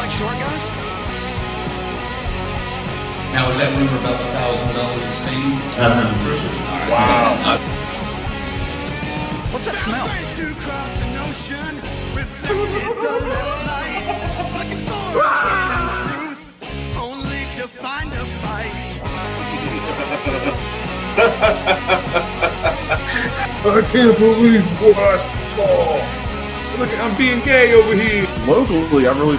like short guys? Now, is that rumor about the $1,000 a stain? That's unfortunate. Wow. What's that smell? I can't believe what? Oh, look, I'm being gay over here. Locally, I really.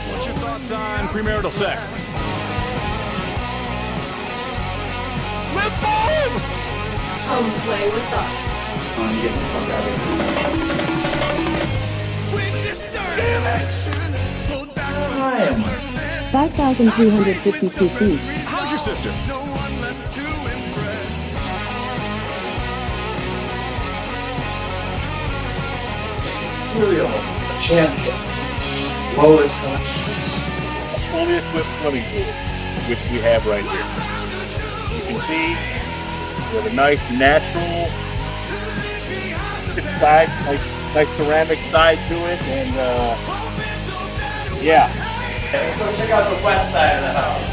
What's your thoughts on premarital sex? Come play with us. I'm getting the fuck out of here. 5,352 feet. How's your sister? Cereal champions. Lowest cost. Only equipped swimming pool, which we have right here. You can see we have a nice natural side, nice ceramic side to it, and yeah. Let's go check out the west side of the house.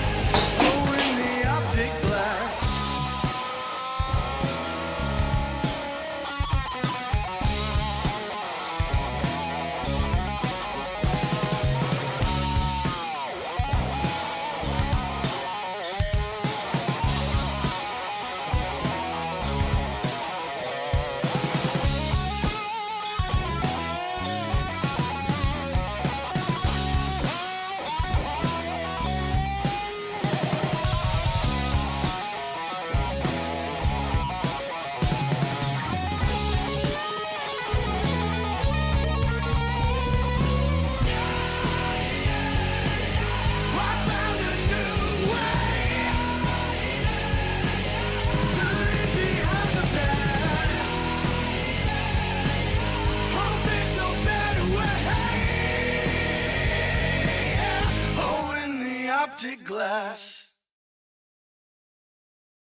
Glass.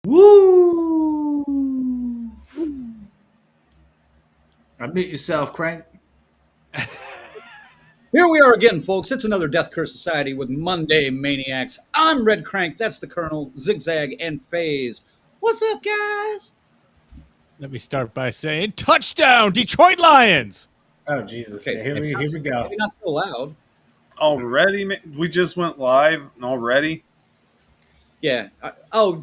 Woo! Admit yourself, Crank. Here we are again, folks. It's another Death Curse Society with Monday Maniacs. I'm Red Crank. That's the Colonel, Zigzag, and Phase. What's up, guys? Let me start by saying, touchdown, Detroit Lions! Oh, Jesus. Okay, Here we go. Maybe not so loud. Already? We just went live already? Yeah. Are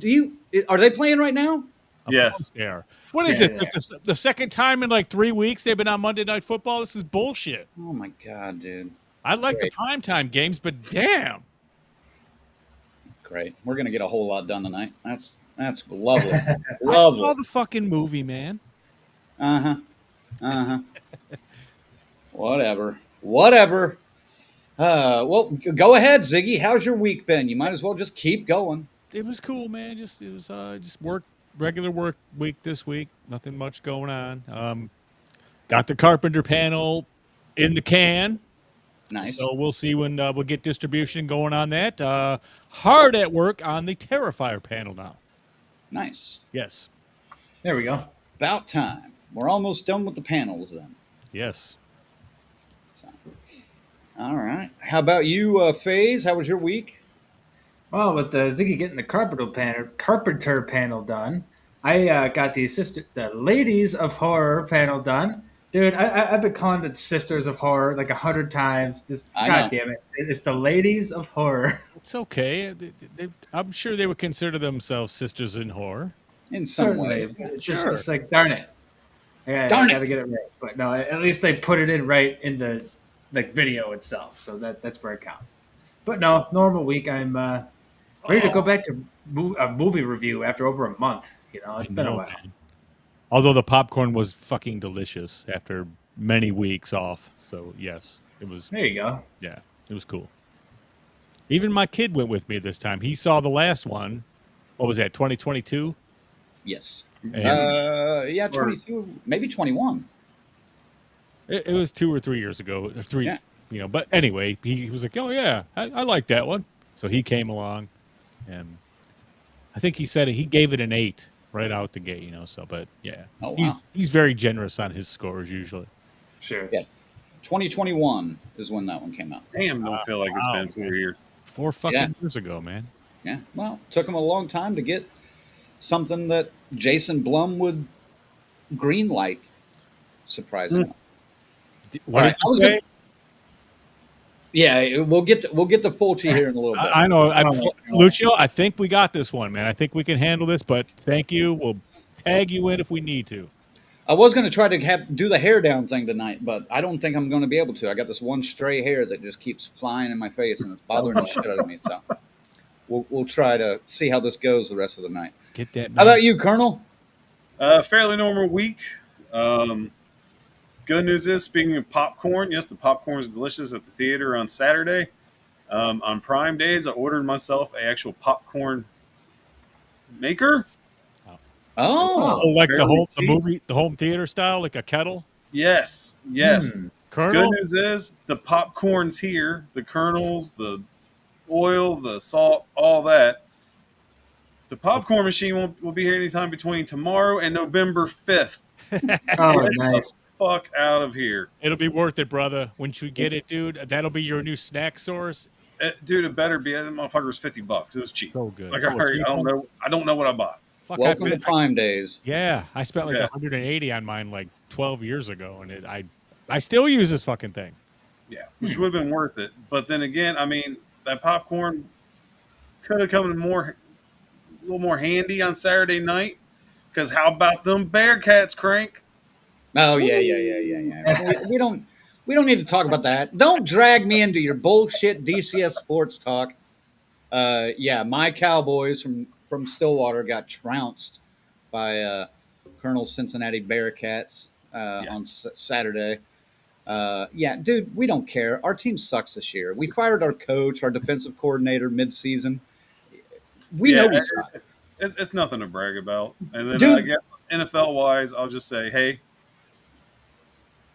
they playing right now? Yes. There. What is this? Like the second time in like 3 weeks they've been on Monday Night Football? This is bullshit. Oh, my God, dude. I like Great. the primetime games, but damn. Great. We're going to get a whole lot done tonight. That's lovely. I Lovely. saw the fucking movie, man. Uh-huh. Uh-huh. Whatever. Well, go ahead, Ziggy. How's your week been? You might as well just keep going. It was cool, man. It was regular work week this week. Nothing much going on. Got the Carpenter panel in the can. Nice. So we'll see when we'll get distribution going on that. Hard at work on the Terrifier panel now. Nice. Yes. There we go. About time. We're almost done with the panels then. Yes. So, all right. How about you, FaZe? How was your week? Well, with Ziggy getting the Carpenter panel done, I got the Ladies of Horror panel done. Dude, I've been calling it Sisters of Horror like 100 times. God damn it. It's the Ladies of Horror. It's okay. I'm sure they would consider themselves sisters in horror. In some way. It's just it's like, darn it. I gotta get it right. But no, at least they put it in right in the video itself. So that's where it counts. But no, normal week. I'm ready to go back to a movie review after over a month. It's been a while. Man. Although the popcorn was fucking delicious after many weeks off. So, yes, it was. There you go. Yeah, it was cool. Even my kid went with me this time. He saw the last one. What was that, 2022? Yes. And 22, maybe 21. It was 2 or 3 years ago. But anyway, he was like, oh yeah, I like that one. So he came along, and I think he said he gave it an 8 right out the gate. So, but yeah, Oh, wow. he's very generous on his scores usually. Sure. Yeah. 2021 is when that one came out. Damn, don't feel like it's Wow, been 4 man. years. 4 fucking years ago, man. Yeah. Well, took him a long time to get something that Jason Blum would greenlight. Surprisingly. What All did right, you say? Yeah, we'll get the full tea here in a little bit. I know, Lucio. I think we got this one, man. I think we can handle this. But thank you. We'll tag you in if we need to. I was going to try to do the hair down thing tonight, but I don't think I'm going to be able to. I got this one stray hair that just keeps flying in my face, and it's bothering the shit out of me. So we'll try to see how this goes the rest of the night. Get that. How about you, Colonel? Fairly normal week. Good news is, speaking of popcorn, yes, the popcorn is delicious at the theater on Saturday. On Prime days, I ordered myself an actual popcorn maker. Oh, like the cheap. home theater style, like a kettle. Yes. Colonel? Good news is the popcorn's here, the kernels, the oil, the salt, all that. The popcorn machine will be here anytime between tomorrow and November 5th. Oh, nice. Fuck out of here. It'll be worth it, brother. Once you get it, dude, that'll be your new snack source. Dude, it better be. That motherfucker was $50. It was cheap. So good. Like, I don't know what I bought. Fuck, welcome to Prime days. Yeah, I spent like 180 on mine like 12 years ago, and I still use this fucking thing. Yeah, which would have been worth it. But then again, I mean, that popcorn could have come in a little more handy on Saturday night. Because how about them Bearcats, Crank? Oh yeah. we don't need to talk about that. Don't drag me into your bullshit DCS sports talk. Yeah, my Cowboys from Stillwater got trounced by Colonel Cincinnati Bearcats on Saturday. Yeah, dude, we don't care. Our team sucks this year. We fired our coach, our defensive coordinator mid-season. We know we suck. It's nothing to brag about. And then Dude. I guess NFL-wise, I'll just say, hey,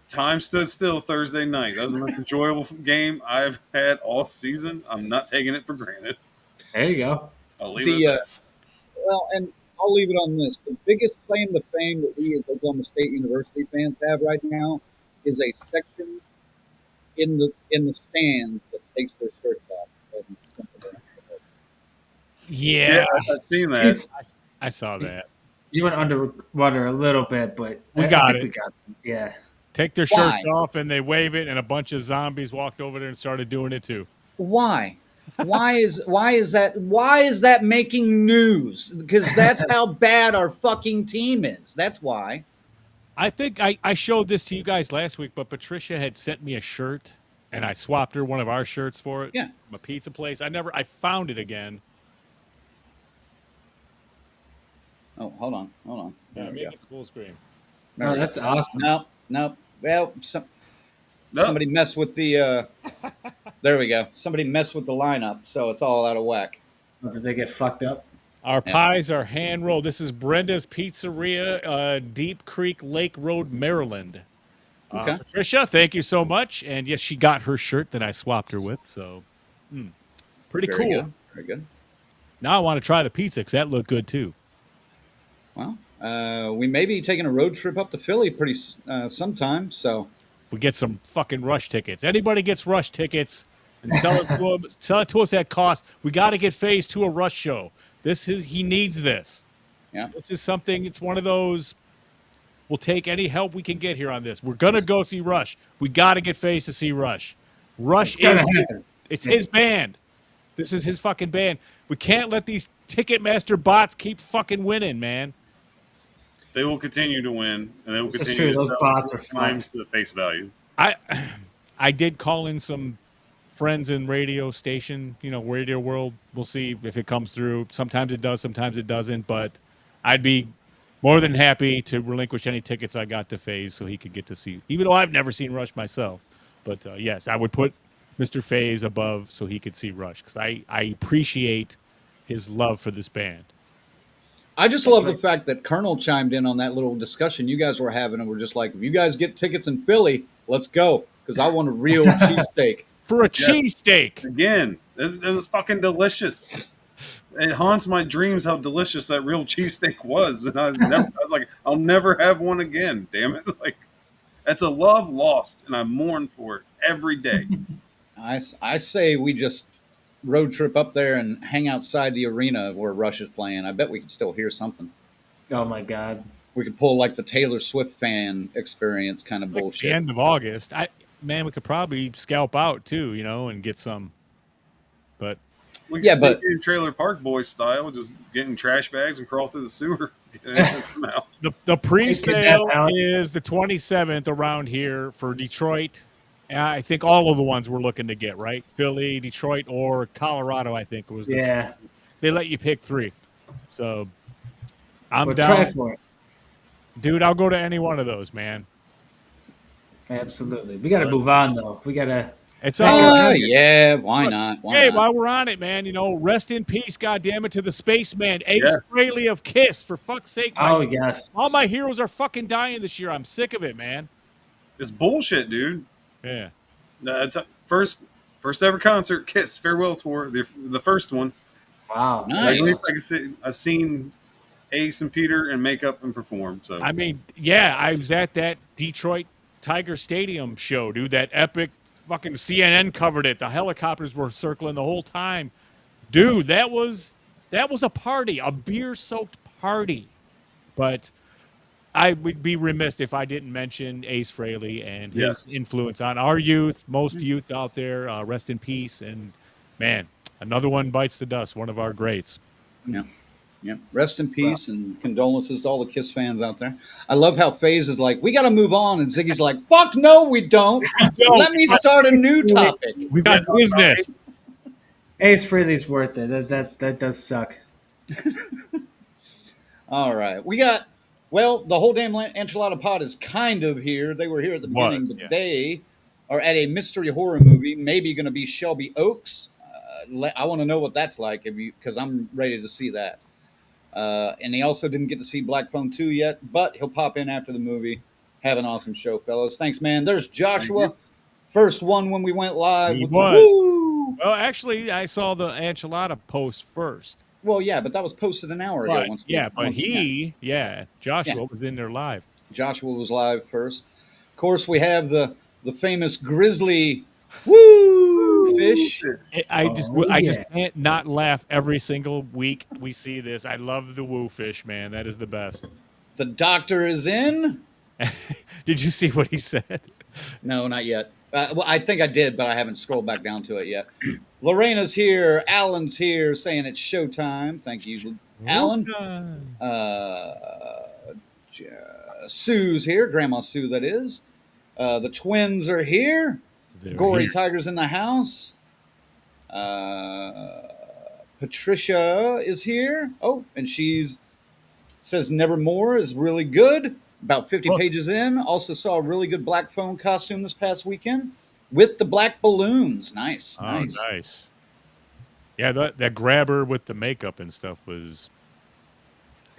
time stood still Thursday night. That was the most enjoyable game I've had all season. I'm not taking it for granted. There you go. I'll leave it at that. Well, and I'll leave it on this. The biggest claim to fame that we as Oklahoma State University fans have right now is a section in the stands that takes their shirts off. Yeah, I've seen that. I saw that. You went underwater a little bit, but we got it. We got it. Yeah. Take their shirts off and they wave it, and a bunch of zombies walked over there and started doing it too. Why? Why is that making news? Because that's how bad our fucking team is. That's why. I think I showed this to you guys last week, but Patricia had sent me a shirt, and I swapped her one of our shirts for it. Yeah. From a pizza place. I found it again. Oh, hold on. Yeah, make it full screen. No, that's awesome. No. Well, somebody messed with the. There we go. Somebody messed with the lineup, so it's all out of whack. Did they get fucked up? Our pies are hand rolled. This is Brenda's Pizzeria, Deep Creek Lake Road, Maryland. Okay. Patricia, thank you so much. And yes, she got her shirt that I swapped her with. So, pretty Very cool. Good. Very good. Now I want to try the pizza because that looked good too. Well, we may be taking a road trip up to Philly pretty sometime. So if we get some fucking Rush tickets, anybody gets Rush tickets and sell it to us at cost. We got to get Phase to a Rush show. He needs this. Yeah. This is something. It's one of those. We'll take any help we can get here on this. We're gonna go see Rush. We got to get Phase to see Rush. Rush it's his band. This is his fucking band. We can't let these Ticketmaster bots keep fucking winning, man. They will continue to win, and they will This is continue true. to Those bots are fine. to the face value. I did call in some friends in radio station, radio world. We'll see if it comes through. Sometimes it does, sometimes it doesn't. But I'd be more than happy to relinquish any tickets I got to Phase so he could get to see, even though I've never seen Rush myself. But yes, I would put Mr. Phase above so he could see Rush because I appreciate his love for this band. I just love the fact that Colonel chimed in on that little discussion you guys were having, and we're just like, if you guys get tickets in Philly, let's go. because I want a real cheesesteak. For a cheesesteak. Again, it was fucking delicious. It haunts my dreams how delicious that real cheesesteak was, and I was like, I'll never have one again. Damn it! Like, that's a love lost, and I mourn for it every day. I say we just road trip up there and hang outside the arena where Rush is playing. I bet we could still hear something. Oh my God. We could pull like the Taylor Swift fan experience kind of Like bullshit. the end of August. We could probably scalp out too, and get some. But We could sneak in Trailer Park Boys style, just getting trash bags and crawl through the sewer. The pre-sale is the 27th around here for Detroit. I think all of the ones we're looking to get, right? Philly, Detroit, or Colorado, I think was. Yeah. They let you pick 3. So I'm We'll down. try for it. Dude, I'll go to any one of those, man. Absolutely. We got to move on, though. We got to. It's all yeah, why not? Hey, while we're on it, man, rest in peace, goddammit, to the spaceman, Ace Frehley of Kiss, for fuck's sake. Yes. All my heroes are fucking dying this year. I'm sick of it, man. It's bullshit, dude. Yeah. First ever concert, Kiss farewell tour, the first one. Wow. Nice. At least I can say I've seen Ace and Peter and makeup and perform. So I mean, yeah, I was at that Detroit Tiger Stadium show, dude. That epic fucking CNN covered it. The helicopters were circling the whole time. Dude, that was a party, a beer-soaked party. But I would be remiss if I didn't mention Ace Frehley and his influence on our youth, most youth out there. Rest in peace. And, man, another one bites the dust, one of our greats. Yeah. Yeah. Rest in peace and condolences to all the Kiss fans out there. I love how FaZe is like, we got to move on. And Ziggy's like, fuck no, we don't. Let me start a new topic. We've got business. Ace Frehley's worth it. That does suck. All right. We got, the whole damn enchilada pod is kind of here. They were here at the beginning, but they are at a mystery horror movie, maybe going to be Shelby Oaks. I want to know what that's like because I'm ready to see that. And he also didn't get to see Black Phone 2 yet, but he'll pop in after the movie. Have an awesome show, fellas. Thanks, man. There's Joshua. First one when we went live. He was. Well, actually, I saw the enchilada post first. Well, yeah, but that was posted an hour ago. Joshua was in there live. Joshua was live first. Of course, we have the famous grizzly fish. I just can't not laugh every single week we see this. I love the woo fish, man. That is the best. The doctor is in. Did you see what he said? No, not yet. I think I did, but I haven't scrolled back down to it yet. Lorena's here. Alan's here saying it's showtime. Thank you, Alan. Sue's here. Grandma Sue, that is. The twins are here. Gory Tiger's in the house. Patricia is here. Oh, and says Nevermore is really good. About 50 pages in. Also saw a really good Black Phone costume this past weekend with the black balloons. Nice. Nice. Yeah, that grabber with the makeup and stuff was.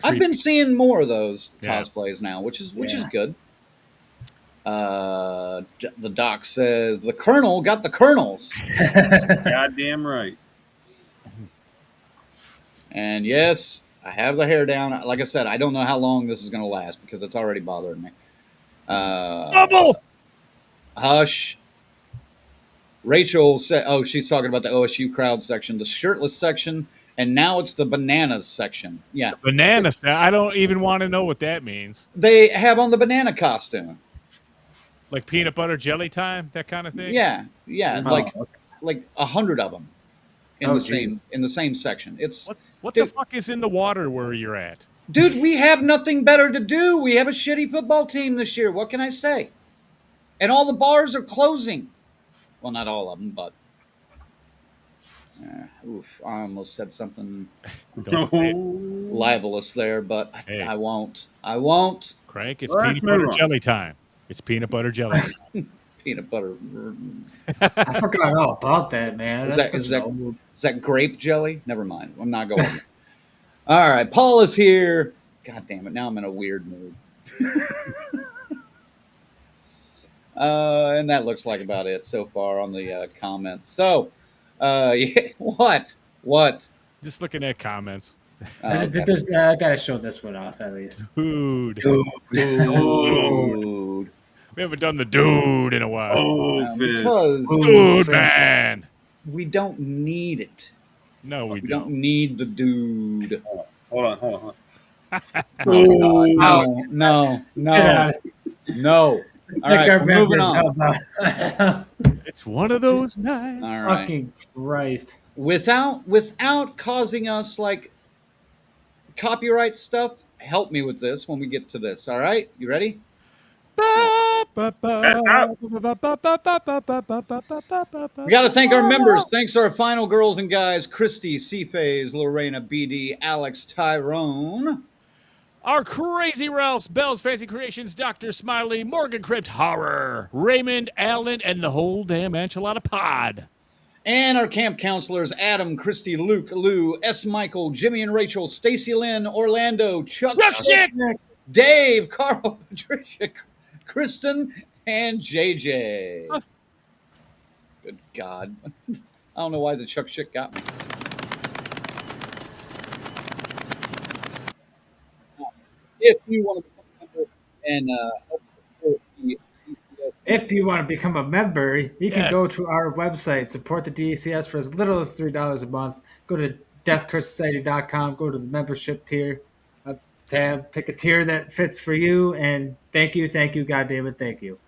I've been seeing more of those cosplays now, which is good. The doc says the Colonel got the kernels. Goddamn right. And yes, I have the hair down. Like I said, I don't know how long this is going to last because it's already bothering me. Double. Hush. Rachel said, she's talking about the OSU crowd section, the shirtless section, and now it's the bananas section. Yeah. The bananas. I don't even want to know what that means. They have on the banana costume. Like peanut butter jelly time, that kind of thing? Yeah. Like 100 of them in the same section. It's What the fuck is in the water where you're at? Dude, we have nothing better to do. We have a shitty football team this year. What can I say? And all the bars are closing. Well, not all of them, but I almost said something libelous there, but I won't. Crank, it's peanut butter jelly time. It's peanut butter jelly. Peanut butter. I forgot all about that, man. Is that grape jelly? Never mind. I'm not going there. All right. Paul is here. God damn it. Now I'm in a weird mood. And that looks like about it so far on the comments. So, yeah, what? Just looking at comments. Okay. I gotta show this one off at least. Dude. Dude. We haven't done the dude in a while. Oh, fish. Because Dude, man. we don't need it. No, we We don't don't. need the dude. Hold on. Oh, God. No. No. It's All like right, our we're moving members. on. How about It's one of those nights. All right. fucking Christ? Without causing us like copyright stuff, help me with this when we get to this. All right, you ready? We got to thank our members. Thanks to our final girls and guys: Christy, Cfaze, Lorena, BD, Alex, Tyrone. Our Crazy Ralphs, Bell's Fancy Creations, Dr. Smiley, Morgan Crypt Horror, Raymond, Allen, and the whole damn enchilada pod. And our camp counselors: Adam, Christy, Luke, Lou, S. Michael, Jimmy and Rachel, Stacy Lynn, Orlando, Chuck, Dave, Carl, Patricia, Kristen, and JJ. Good God. I don't know why the Chuck shit got me. If you want to become a member and help support the DCS, If you want to become a member, you can go Yes. to our website, support the DCS for as little as $3 a month. Go to deathcursesociety.com, go to the membership tier tab, pick a tier that fits for you, and thank you, goddammit, thank you.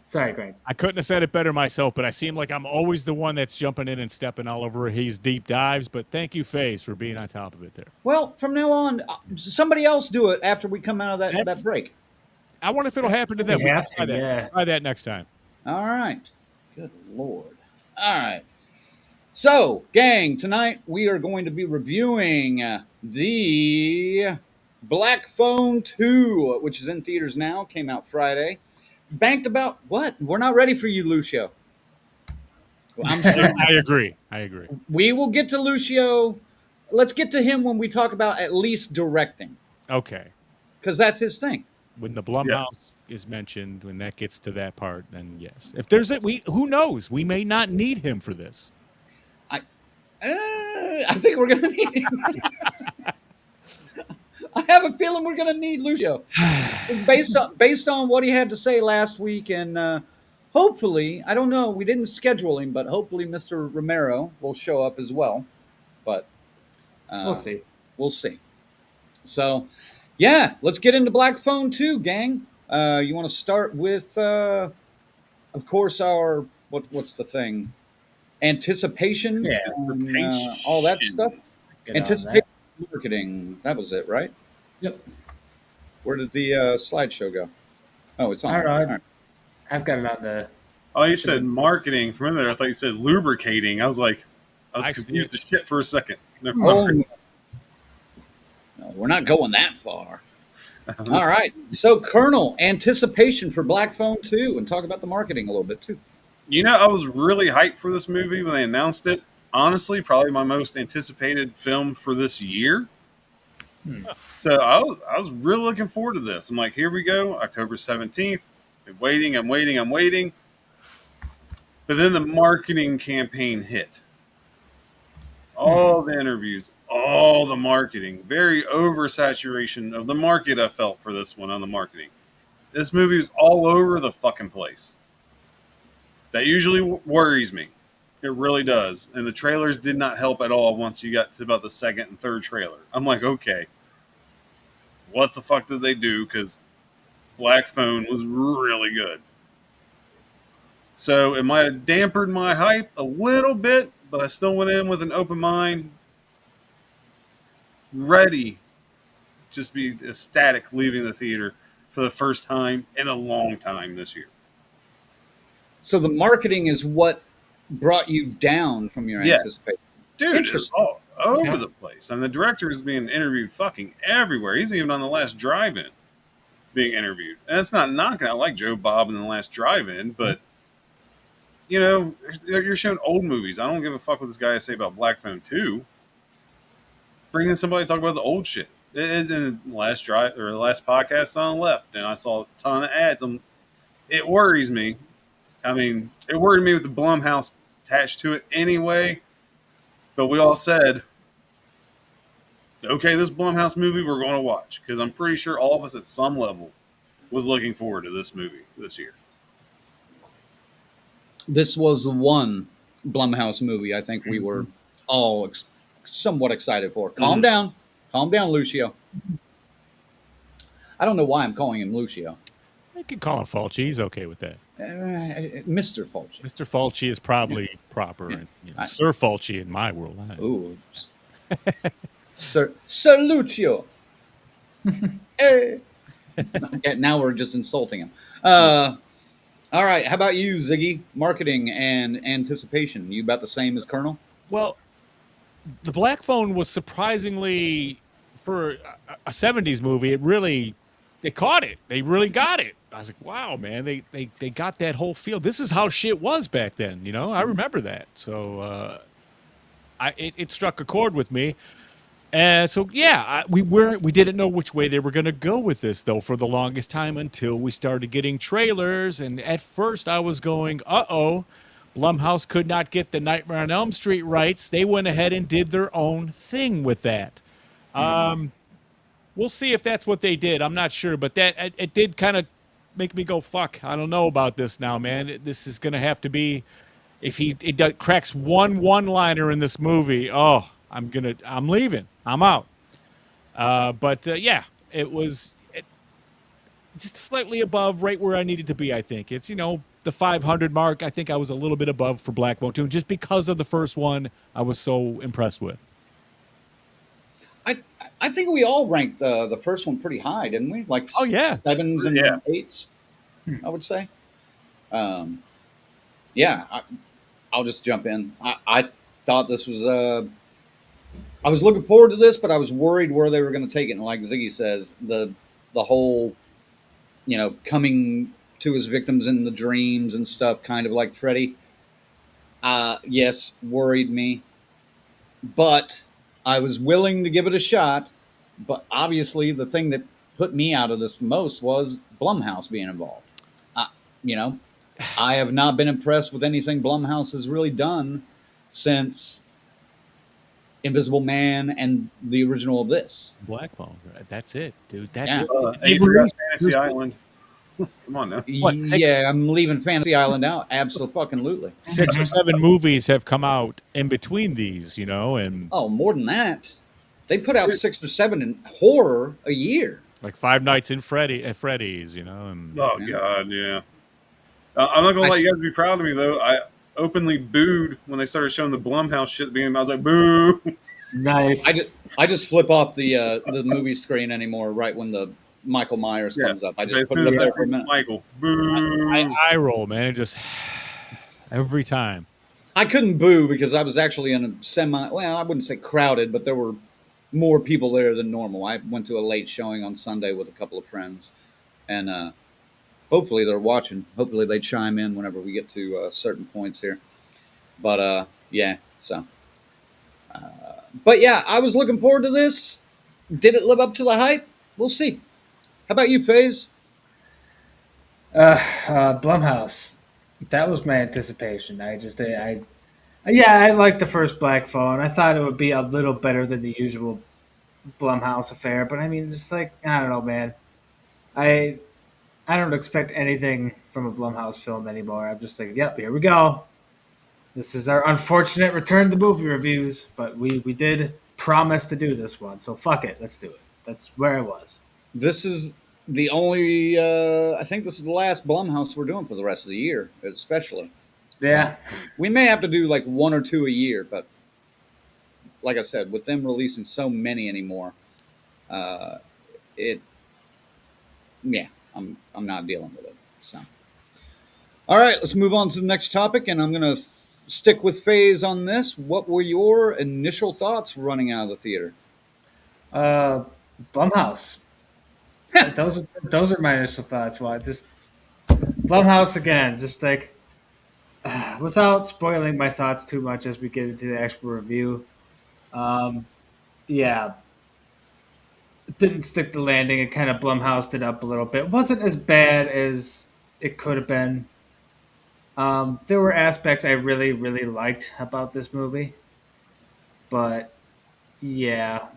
Sorry, Greg. I couldn't have said it better myself, but I seem like I'm always the one that's jumping in and stepping all over his deep dives. But thank you, FaZe, for being on top of it there. well, from now on, somebody else do it after we come out of that break. I wonder if it'll happen to them. We have to, yeah. Try that next time. All right. Good Lord. All right. So, gang, tonight we are going to be reviewing the Black Phone 2, which is in theaters now, came out Friday. Banked about what? We're not ready for you, Lucio. I'm sorry. I agree. We will get to Lucio. Let's get to him when we talk about at least directing, Okay. because that's his thing. When the Blumhouse is mentioned, when that gets to that part, then yes. If there's who knows? We may not need him for this. I think we're going to need him. I have a feeling we're going to need Lucio. Based on what he had to say last week, and hopefully, I don't know, we didn't schedule him, but hopefully Mr. Romero will show up as well. But We'll see. We'll see. So, yeah, let's get into Black Phone 2, gang. You want to start with, of course, our what's the thing? Anticipation, Yeah. and, all that stuff. Get on Anticipation marketing. That was it, right? Yep. Where did the slideshow go? Oh, it's on. All right. All right. I've got it on the. Oh, you said marketing. From in there, I thought you said lubricating. I was confused as shit for a second. No, Oh, no, we're not going that far. All right. So, Colonel, anticipation for Black Phone 2, and talk about the marketing a little bit, too. You know, I was really hyped for this movie when they announced it. Honestly, probably my most anticipated film for this year. So I was really looking forward to this. I'm like, here we go, October 17th. I'm waiting. But then the marketing campaign hit. All the interviews, all the marketing, very oversaturation of the market I felt for this one on the marketing. This movie was all over the fucking place. That usually worries me. It really does. And the trailers did not help at all once you got to about the second and third trailer. I'm like, okay, what the fuck did they do? Because Black Phone was really good. So it might have dampened my hype a little bit, but I still went in with an open mind, ready just be ecstatic leaving the theater for the first time in a long time this year. So the marketing is what brought you down from your anticipation. Dude, it's all over the place. And the director is being interviewed fucking everywhere. He's even on the last drive-in being interviewed. And it's not knocking. I like Joe Bob in the last drive-in, but you know, you're showing old movies. I don't give a fuck what this guy has to say about Black Phone 2. Bring in somebody to talk about the old shit. It is in the last drive or the last podcast on the left, and I saw a ton of ads. it worries me. I mean, it worried me with the Blumhouse attached to it anyway. But we all said, okay, this Blumhouse movie we're going to watch because I'm pretty sure all of us at some level was looking forward to this movie this year. This was the one Blumhouse movie I think we were all somewhat excited for. Calm down, Lucio. I don't know why I'm calling him Lucio. I can call him Fulci. He's okay with that. Mr. Fulci. Mr. Fulci is probably proper. Yeah. And, Sir Fulci in my world. Ooh. Sir Lucio. Hey. Okay, now we're just insulting him. All right. How about you, Ziggy? Marketing and anticipation. You about the same as Colonel? Well, the Black Phone was surprisingly, for a 70s movie, they caught it. They really got it. I was like, wow, man, they got that whole feel. This is how shit was back then, I remember that. So it struck a chord with me. So yeah, we didn't know which way they were going to go with this though for the longest time until we started getting trailers. And at first I was going, uh-oh, Blumhouse could not get the Nightmare on Elm Street rights. They went ahead and did their own thing with that. We'll see if that's what they did. I'm not sure, but it did kind of make me go, fuck, I don't know about this now, man. This is going to have to be, if it cracks one-liner in this movie, I'm leaving. I'm out. Yeah, it was just slightly above right where I needed to be, I think. It's, the 500 mark. I think I was a little bit above for Black Phone 2, just because of the first one I was so impressed with. I think we all ranked the first one pretty high, didn't we? Like 7s and 8s, I would say. I'll just jump in. I thought this was I was looking forward to this, but I was worried where they were going to take it. And like Ziggy says, the whole, coming to his victims in the dreams and stuff, kind of like Freddy. Yes, worried me. But I was willing to give it a shot. But obviously, the thing that put me out of this the most was Blumhouse being involved. I have not been impressed with anything Blumhouse has really done since Invisible Man and the original of this. Black Phone. That's it, dude. That's it. You forgot Fantasy Island. Come on now. I'm leaving Fantasy Island out. Absolutely. 6 or 7 movies have come out in between these, and more than that. They put out 6 or 7 in horror a year. Like Five Nights at Freddy's, And, God, yeah. I'm not gonna let you guys be proud of me though. I openly booed when they started showing the Blumhouse shit at the beginning. I was like, boo. Nice. I just flip off the movie screen anymore right when the Michael Myers comes up. I just put it up there for a minute. Michael, boo. I roll, man. Just every time. I couldn't boo because I was actually in a I wouldn't say crowded, but there were more people there than normal. I went to a late showing on Sunday with a couple of friends, and hopefully they're watching. Hopefully they chime in whenever we get to certain points here. But but yeah, I was looking forward to this. Did it live up to the hype? We'll see. How about you, FaZe? Blumhouse. That was my anticipation. I liked the first Black Phone. I thought it would be a little better than the usual Blumhouse affair, but I mean, just like, I don't know, man. I don't expect anything from a Blumhouse film anymore. I'm just like, yep, here we go. This is our unfortunate return to movie reviews, but we did promise to do this one, so fuck it, let's do it. That's where I was. This is the only, I think this is the last Blumhouse we're doing for the rest of the year, especially. Yeah. So we may have to do like 1 or 2 a year, but like I said, with them releasing so many anymore, I'm not dealing with it. So, all right, let's move on to the next topic, and I'm going to stick with FaZe on this. What were your initial thoughts running out of the theater? Blumhouse. those are my initial thoughts. Well, just Blumhouse again, just like without spoiling my thoughts too much as we get into the actual review. It didn't stick the landing. It kind of Blumhoused it up a little bit. It wasn't as bad as it could have been. There were aspects I really, really liked about this movie, but yeah,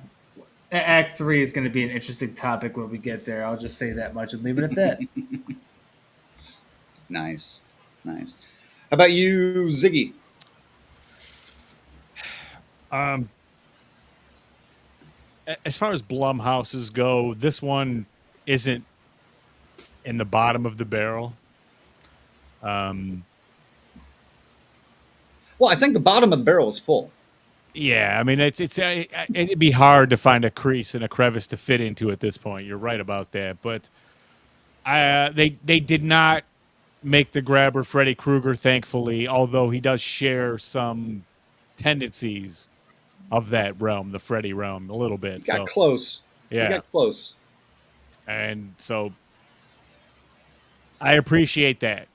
Act 3 is going to be an interesting topic when we get there. I'll just say that much and leave it at that. Nice, nice. How about you, Ziggy? Um, as far as Blumhouses go, this one isn't in the bottom of the barrel. Well, I think the bottom of the barrel is full. Yeah, I mean it'd be hard to find a crease and a crevice to fit into at this point. You're right about that, but they did not make the grabber Freddy Krueger, thankfully, although he does share some tendencies of that realm, the Freddy realm, a little bit. You got So close. yeah, You got close. and so I appreciate that.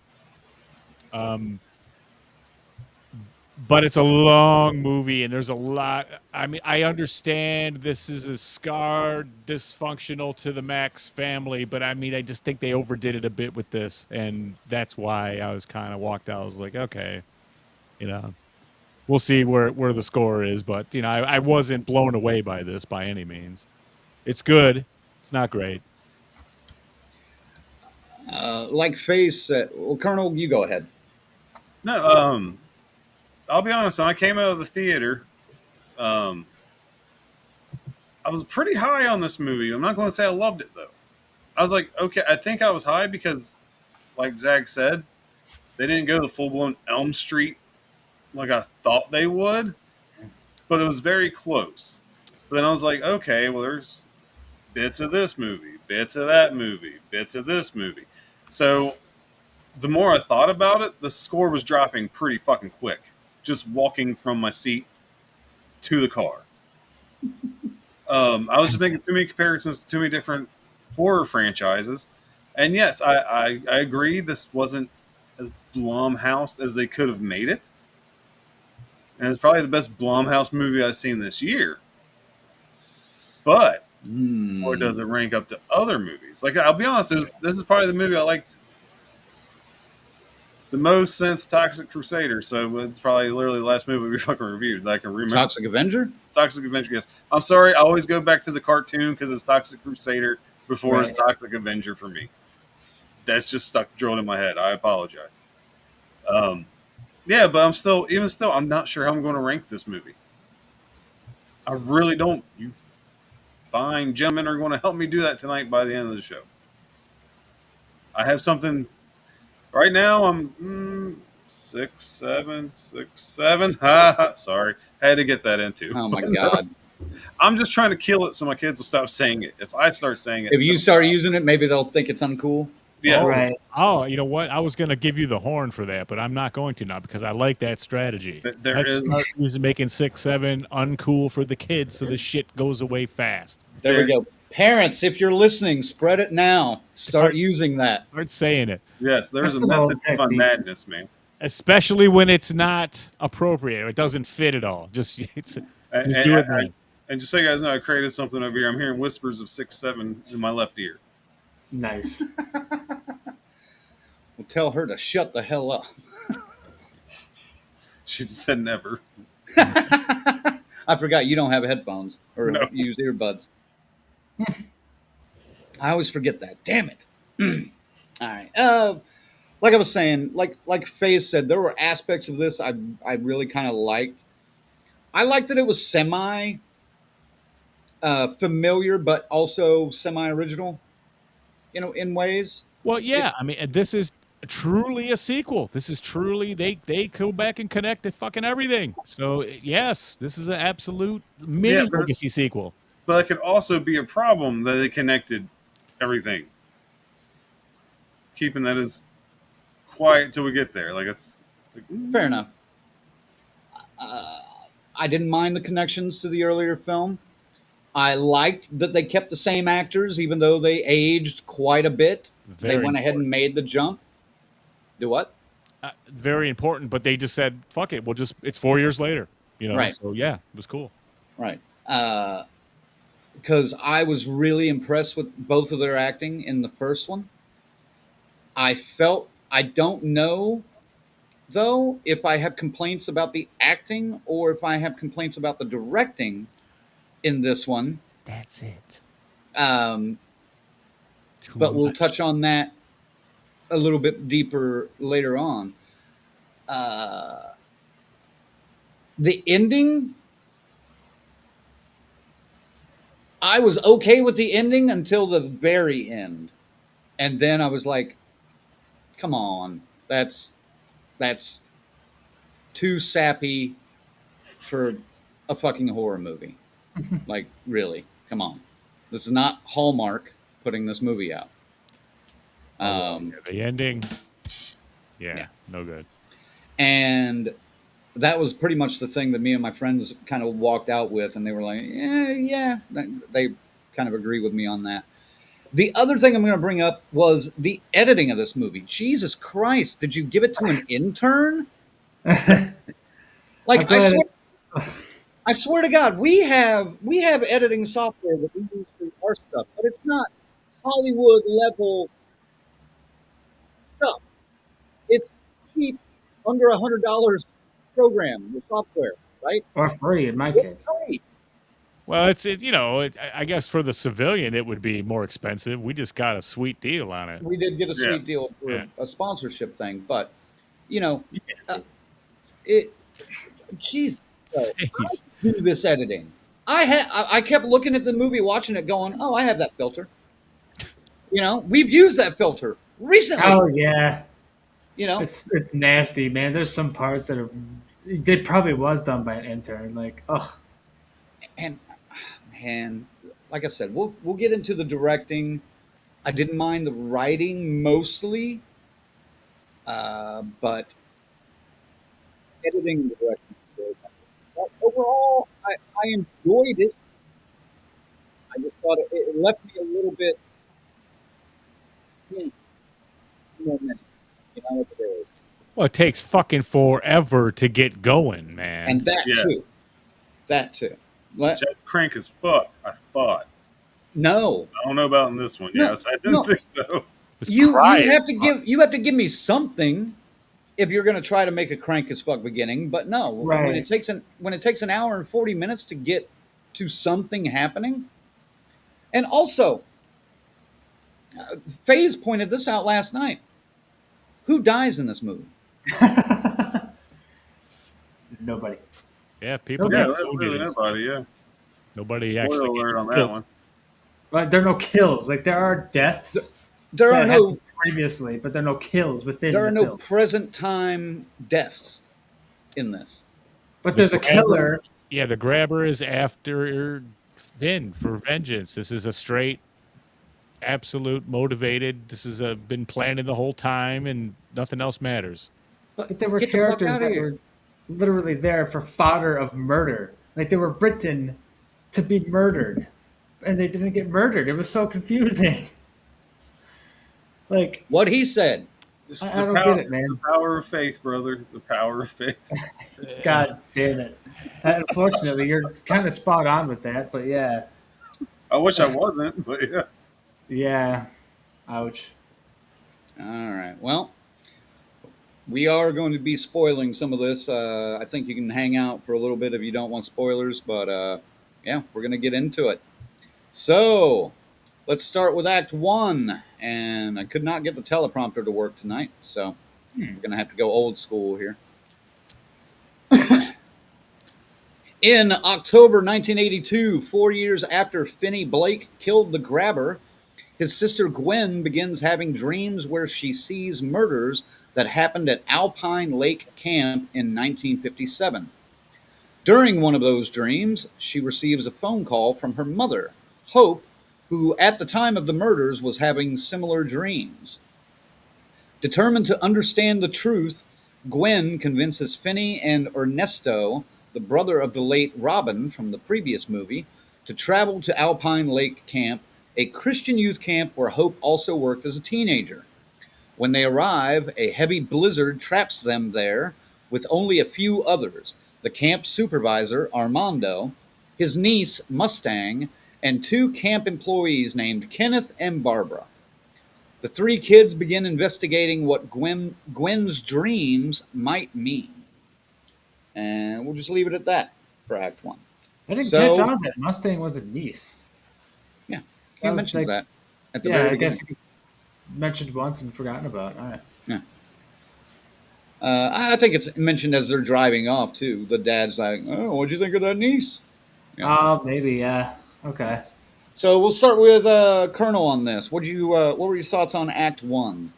But it's a long movie, and there's a lot. I mean, I understand this is a scarred, dysfunctional to the max family, but I mean, I just think they overdid it a bit with this, and that's why I was kind of walked out. I was like, okay, we'll see where the score is, but I wasn't blown away by this by any means. It's good. It's not great. Like Face said, well, Colonel, you go ahead. No, I'll be honest. When I came out of the theater, I was pretty high on this movie. I'm not going to say I loved it though. I was like, okay, I think I was high because, like Zach said, they didn't go the full blown Elm Street like I thought they would, but it was very close. But then I was like, okay, well, there's bits of this movie, bits of that movie, bits of this movie. So the more I thought about it, the score was dropping pretty fucking quick. Just walking from my seat to the car. I was just making too many comparisons to too many different horror franchises. And yes, I agree this wasn't as Blumhouse as they could have made it. And it's probably the best Blumhouse movie I've seen this year. But or does it rank up to other movies? Like, I'll be honest, this is probably the movie I liked the most since Toxic Crusader. So it's probably literally the last movie we fucking reviewed that I can remember. Toxic Avenger? Toxic Avenger, yes. I'm sorry, I always go back to the cartoon because it's Toxic Crusader before it's Toxic Avenger for me. That's just stuck drilled in my head. I apologize. Yeah, but even still, I'm not sure how I'm going to rank this movie. I really don't. You fine gentlemen are going to help me do that tonight by the end of the show. I have something right now. I'm 6, 7. Sorry, had to get that into. Oh my god! I'm just trying to kill it so my kids will stop saying it. If I start saying it, if you start using it, maybe they'll think it's uncool. Yes. All right. Oh, you know what? I was going to give you the horn for that, but I'm not going to now because I like that strategy. Let's making 6, 7 uncool for the kids so the shit goes away fast. There we go. Parents, if you're listening, spread it now. Start using that. Start saying it. Yes, there's a method to my madness, man. Especially when it's not appropriate. It doesn't fit at all. Just do it right. And just so you guys know, I created something over here. I'm hearing whispers of 6, 7 in my left ear. Nice. Well, tell her to shut the hell up. She said never. I forgot you don't have headphones or use earbuds. I always forget that. Damn it. All right. Like I was saying, like Faye said, there were aspects of this I really kind of liked. I liked that it was semi familiar, but also semi original. In ways. Well, yeah. I mean, this is truly a sequel. This is truly they go back and connect to fucking everything. So yes, this is an absolute mini legacy sequel. But it could also be a problem that they connected everything. Keeping that as quiet till we get there. Like it's like, fair enough. I didn't mind the connections to the earlier film. I liked that they kept the same actors, even though they aged quite a bit. They went ahead and made the jump. Do what? Very important, but they just said, "Fuck it, it's 4 years later." Right. So yeah, it was cool. Right. Because I was really impressed with both of their acting in the first one. I don't know though if I have complaints about the acting or if I have complaints about the directing in this one. That's it. Um, Too but we'll much. touch on that a little bit deeper later on. Uh, the ending, I was okay with the ending until the very end, and then I was like, "Come on, that's too sappy for a fucking horror movie." Like, really, come on. This is not Hallmark putting this movie out. The ending. Yeah, Yeah. no good. And that was pretty much the thing that me and my friends kind of walked out with, and they were like, yeah. They kind of agree with me on that. The other thing I'm going to bring up was the editing of this movie. Jesus Christ, did you give it to an intern? I'm Like, glad I swear to God, we have editing software that we use for our stuff, but it's not Hollywood level stuff. It's cheap, under $100 program or software, right? or free in my It's case. free. Well, I guess for the civilian it would be more expensive. We just got a sweet deal on it. We did get a Yeah. sweet deal for Yeah. a sponsorship thing, but you know, You guys uh, did. it. Jesus, Christ, I Jeez. do this editing. I kept looking at the movie, watching it, going, "Oh, I have that filter." You know, we've used that filter recently. Oh yeah, You know, it's nasty, man. There's some parts that are. It probably was done by an intern. Like, oh, and like I said, we'll get into the directing. I didn't mind the writing mostly, but editing and directing. But overall, I enjoyed it. I just thought it left me a little bit. Hmm, moment, you know what it is, Well, it takes fucking forever to get going, man. and that Yes. too. That too. Let, Just crank as fuck, I thought. no, I don't know about in this one. No, Yes, I didn't no. think so. Just you crying. have to give me something if you're going to try to make a crank as fuck beginning. But no, when Right. it takes an hour and 40 minutes to get to something happening, and also, FaZe pointed this out last night. Who dies in this movie? nobody. Yeah, people Yeah, get That's wounded really and stuff. nobody, yeah. Nobody Spoiler actually alert gets on that killed. one. But there are no kills. Like there are deaths There are that no happened previously, but there are no kills within there are the no film. present time deaths in this. But there's a killer. Yeah, the grabber is after Finn for vengeance. This is a straight, absolute motivated. This has been planning the whole time, and nothing else matters. But there were Get the fuck characters outta that here. were literally there for fodder of murder. Like they were written to be murdered, and they didn't get murdered. It was so confusing. Like What he said. This I is don't the get it, man. The power of faith, brother. The power of faith. God damn it. Unfortunately, you're kind of spot on with that, but yeah. I wish I wasn't, but yeah. Yeah. Ouch. All right. Well, we are going to be spoiling some of this. I think you can hang out for a little bit if you don't want spoilers, but yeah, we're going to get into it. So, let's start with Act 1. And I could not get the teleprompter to work tonight, so we're going to have to go old school here. In October 1982, 4 years after Finney Blake killed the grabber, his sister Gwen begins having dreams where she sees murders that happened at Alpine Lake Camp in 1957. During one of those dreams, she receives a phone call from her mother, Hope, who at the time of the murders was having similar dreams. Determined to understand the truth, Gwen convinces Finney and Ernesto, the brother of the late Robin from the previous movie, to travel to Alpine Lake Camp, a Christian youth camp where Hope also worked as a teenager. When they arrive, a heavy blizzard traps them there with only a few others: the camp supervisor, Armando, his niece, Mustang, and two camp employees named Kenneth and Barbara. The three kids begin investigating what Gwen's dreams might mean. And we'll just leave it at that for Act 1. I didn't So- catch on that Mustang was a niece. Yeah, That he was mentions that at the Yeah, very I beginning. guess it's mentioned once and forgotten about. All right. I think it's mentioned as they're driving off, too. The dad's like, oh, what'd you think of that niece? Yeah. Oh, maybe, yeah. Okay. So we'll start with Colonel on this. What were your thoughts on Act 1?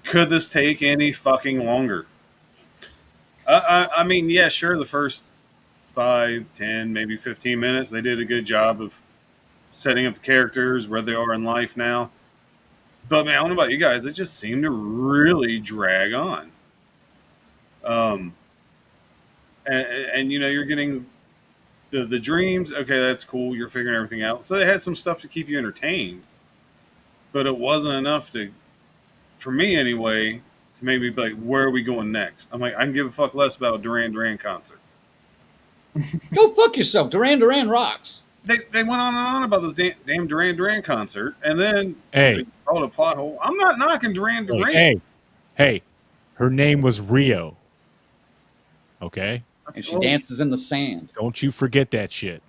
Could this take any fucking longer? I mean, yeah, sure, the first 5, 10, maybe 15 minutes, they did a good job of setting up the characters, where they are in life now. But, man, I don't know about you guys. It just seemed to really drag on. And you know, you're getting the dreams. Okay, that's cool. You're figuring everything out. So they had some stuff to keep you entertained. But it wasn't enough for me anyway, to make me be like, where are we going next? I'm like, I can give a fuck less about a Duran Duran concert. Go fuck yourself. Duran Duran rocks. They went on and on about this damn Duran Duran concert, and then Hey. they called a plot hole. I'm not knocking Duran Duran. Hey, her name was Rio. Okay? And she dances in the sand. Don't you forget that shit.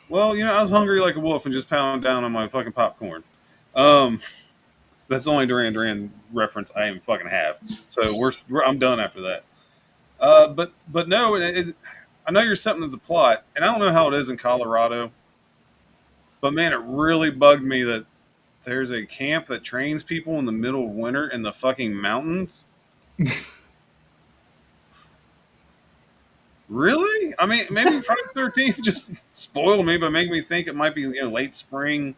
Well, you know, I was hungry like a wolf and just pounded down on my fucking popcorn. That's the only Duran Duran reference I even fucking have. So I'm done after that. But no, I know you're setting up the plot, and I don't know how it is in Colorado, but man, it really bugged me that there's a camp that trains people in the middle of winter in the fucking mountains. Really? I mean, maybe Friday the 13th just spoiled me by making me think it might be late spring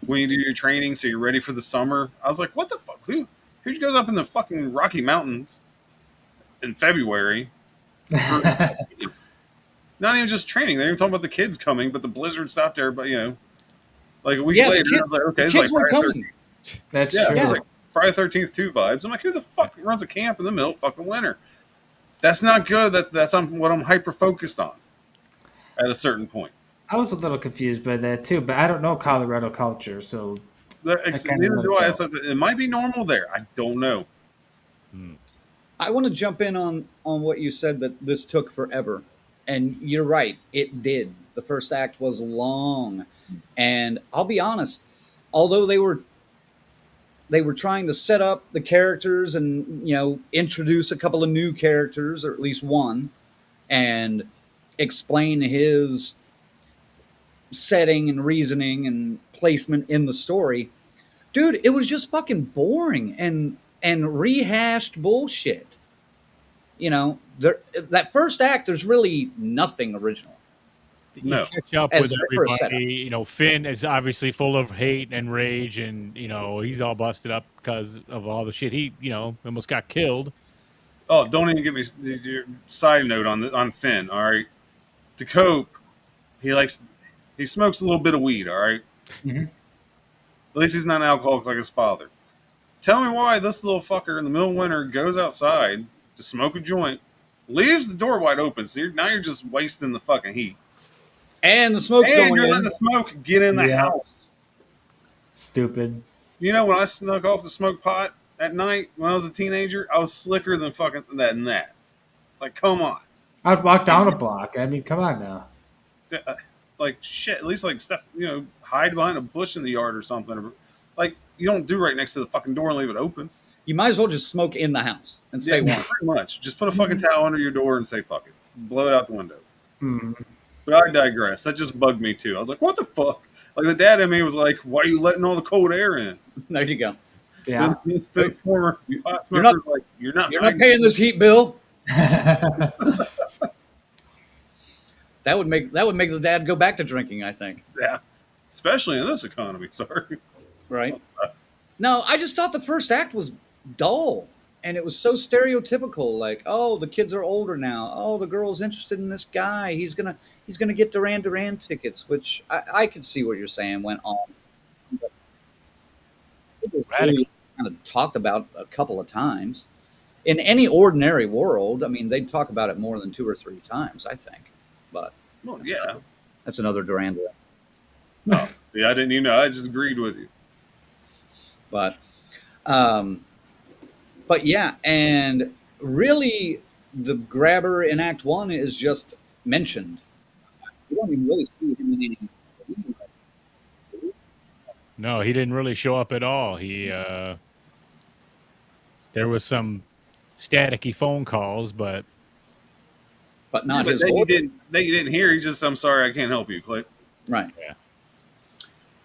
when you do your training, so you're ready for the summer. I was like, what the fuck? Who goes up in the fucking Rocky Mountains in February? Not even just training. They're even talking about the kids coming, but the blizzard stopped everybody, like a week later. I was like, okay, it's like Friday 13th. That's Yeah, true. it was like Friday 13th 2 vibes. I'm like, who the fuck runs a camp in the middle of fucking winter? That's not good. That's what I'm hyper focused on at a certain point. I was a little confused by that too, but I don't know Colorado culture, so Neither do I. So it might be normal there. I don't know. I want to jump in on what you said, that this took forever. And you're right, it did. The first act was long. And I'll be honest, although they were trying to set up the characters and, introduce a couple of new characters, or at least one, and explain his setting and reasoning and placement in the story, dude, it was just fucking boring and rehashed bullshit. That first act, there's really nothing original. No. You catch up As with for a setup. everybody. Finn is obviously full of hate and rage, and he's all busted up because of all the shit he almost got killed. Oh, don't even give me your side note on Finn. All right, to cope, he smokes a little bit of weed. All right? Mhm. At least he's not an alcoholic like his father. Tell me why this little fucker in the middle of winter goes outside to smoke a joint, leaves the door wide open. So now you're just wasting the fucking heat. And the smoke's And going you're in. letting the smoke get in the Yeah. house. stupid. When I snuck off the smoke pot at night when I was a teenager, I was slicker than fucking that. Like, come on. I'd walk down a block. I mean, come on now. Like, shit, at least, like, step, hide behind a bush in the yard or something. Like, you don't do right next to the fucking door and leave it open. You might as well just smoke in the house and stay warm. Pretty much. Just put a fucking towel under your door and say fuck it. Blow it out the window. Mm. But I digress. That just bugged me, too. I was like, what the fuck? Like, the dad in me was like, why are you letting all the cold air in? There you go. Yeah. The former pot You're smoker not- was like, you're not paying this heat bill. That would make the dad go back to drinking, I think. Yeah. Especially in this economy. Sorry. Right? No, I just thought the first act was dull, and it was so stereotypical. Like, oh, the kids are older now. Oh, the girl's interested in this guy. He's gonna get Duran Duran tickets, which I could see what you're saying went on. But it was really kind of talked about a couple of times. In any ordinary world, I mean, they'd talk about it more than 2 or 3 times, I think. But Well, yeah. that's another Duran Duran. Oh, see, I didn't even know. I just agreed with you. But um, but yeah, and really, the grabber in Act One is just mentioned. You don't even really see him in any. No, he didn't really show up at all. There was some staticky phone calls, but But Yeah, not but his that you voice. didn't hear. He's just, I'm sorry, I can't help you. Click. Right. yeah.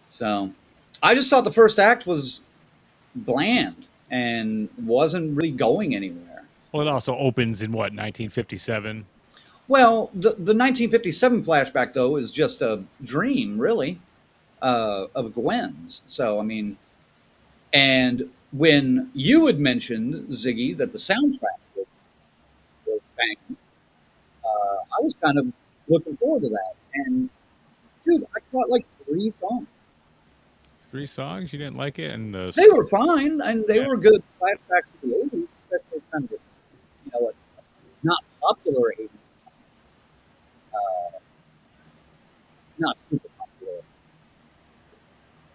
So I just thought the first act was bland and wasn't really going anywhere. Well, it also opens in what 1957. Well, the 1957 flashback though is just a dream, really, of Gwen's. So I mean, and when you had mentioned Ziggy that the soundtrack was banging, I was kind of looking forward to that. And dude, I caught like 3 songs. 3 songs you didn't like it, and the They were fine, and they Yeah. were good flashbacks to the 80s, especially kind of, like, not popular 80s, not super popular.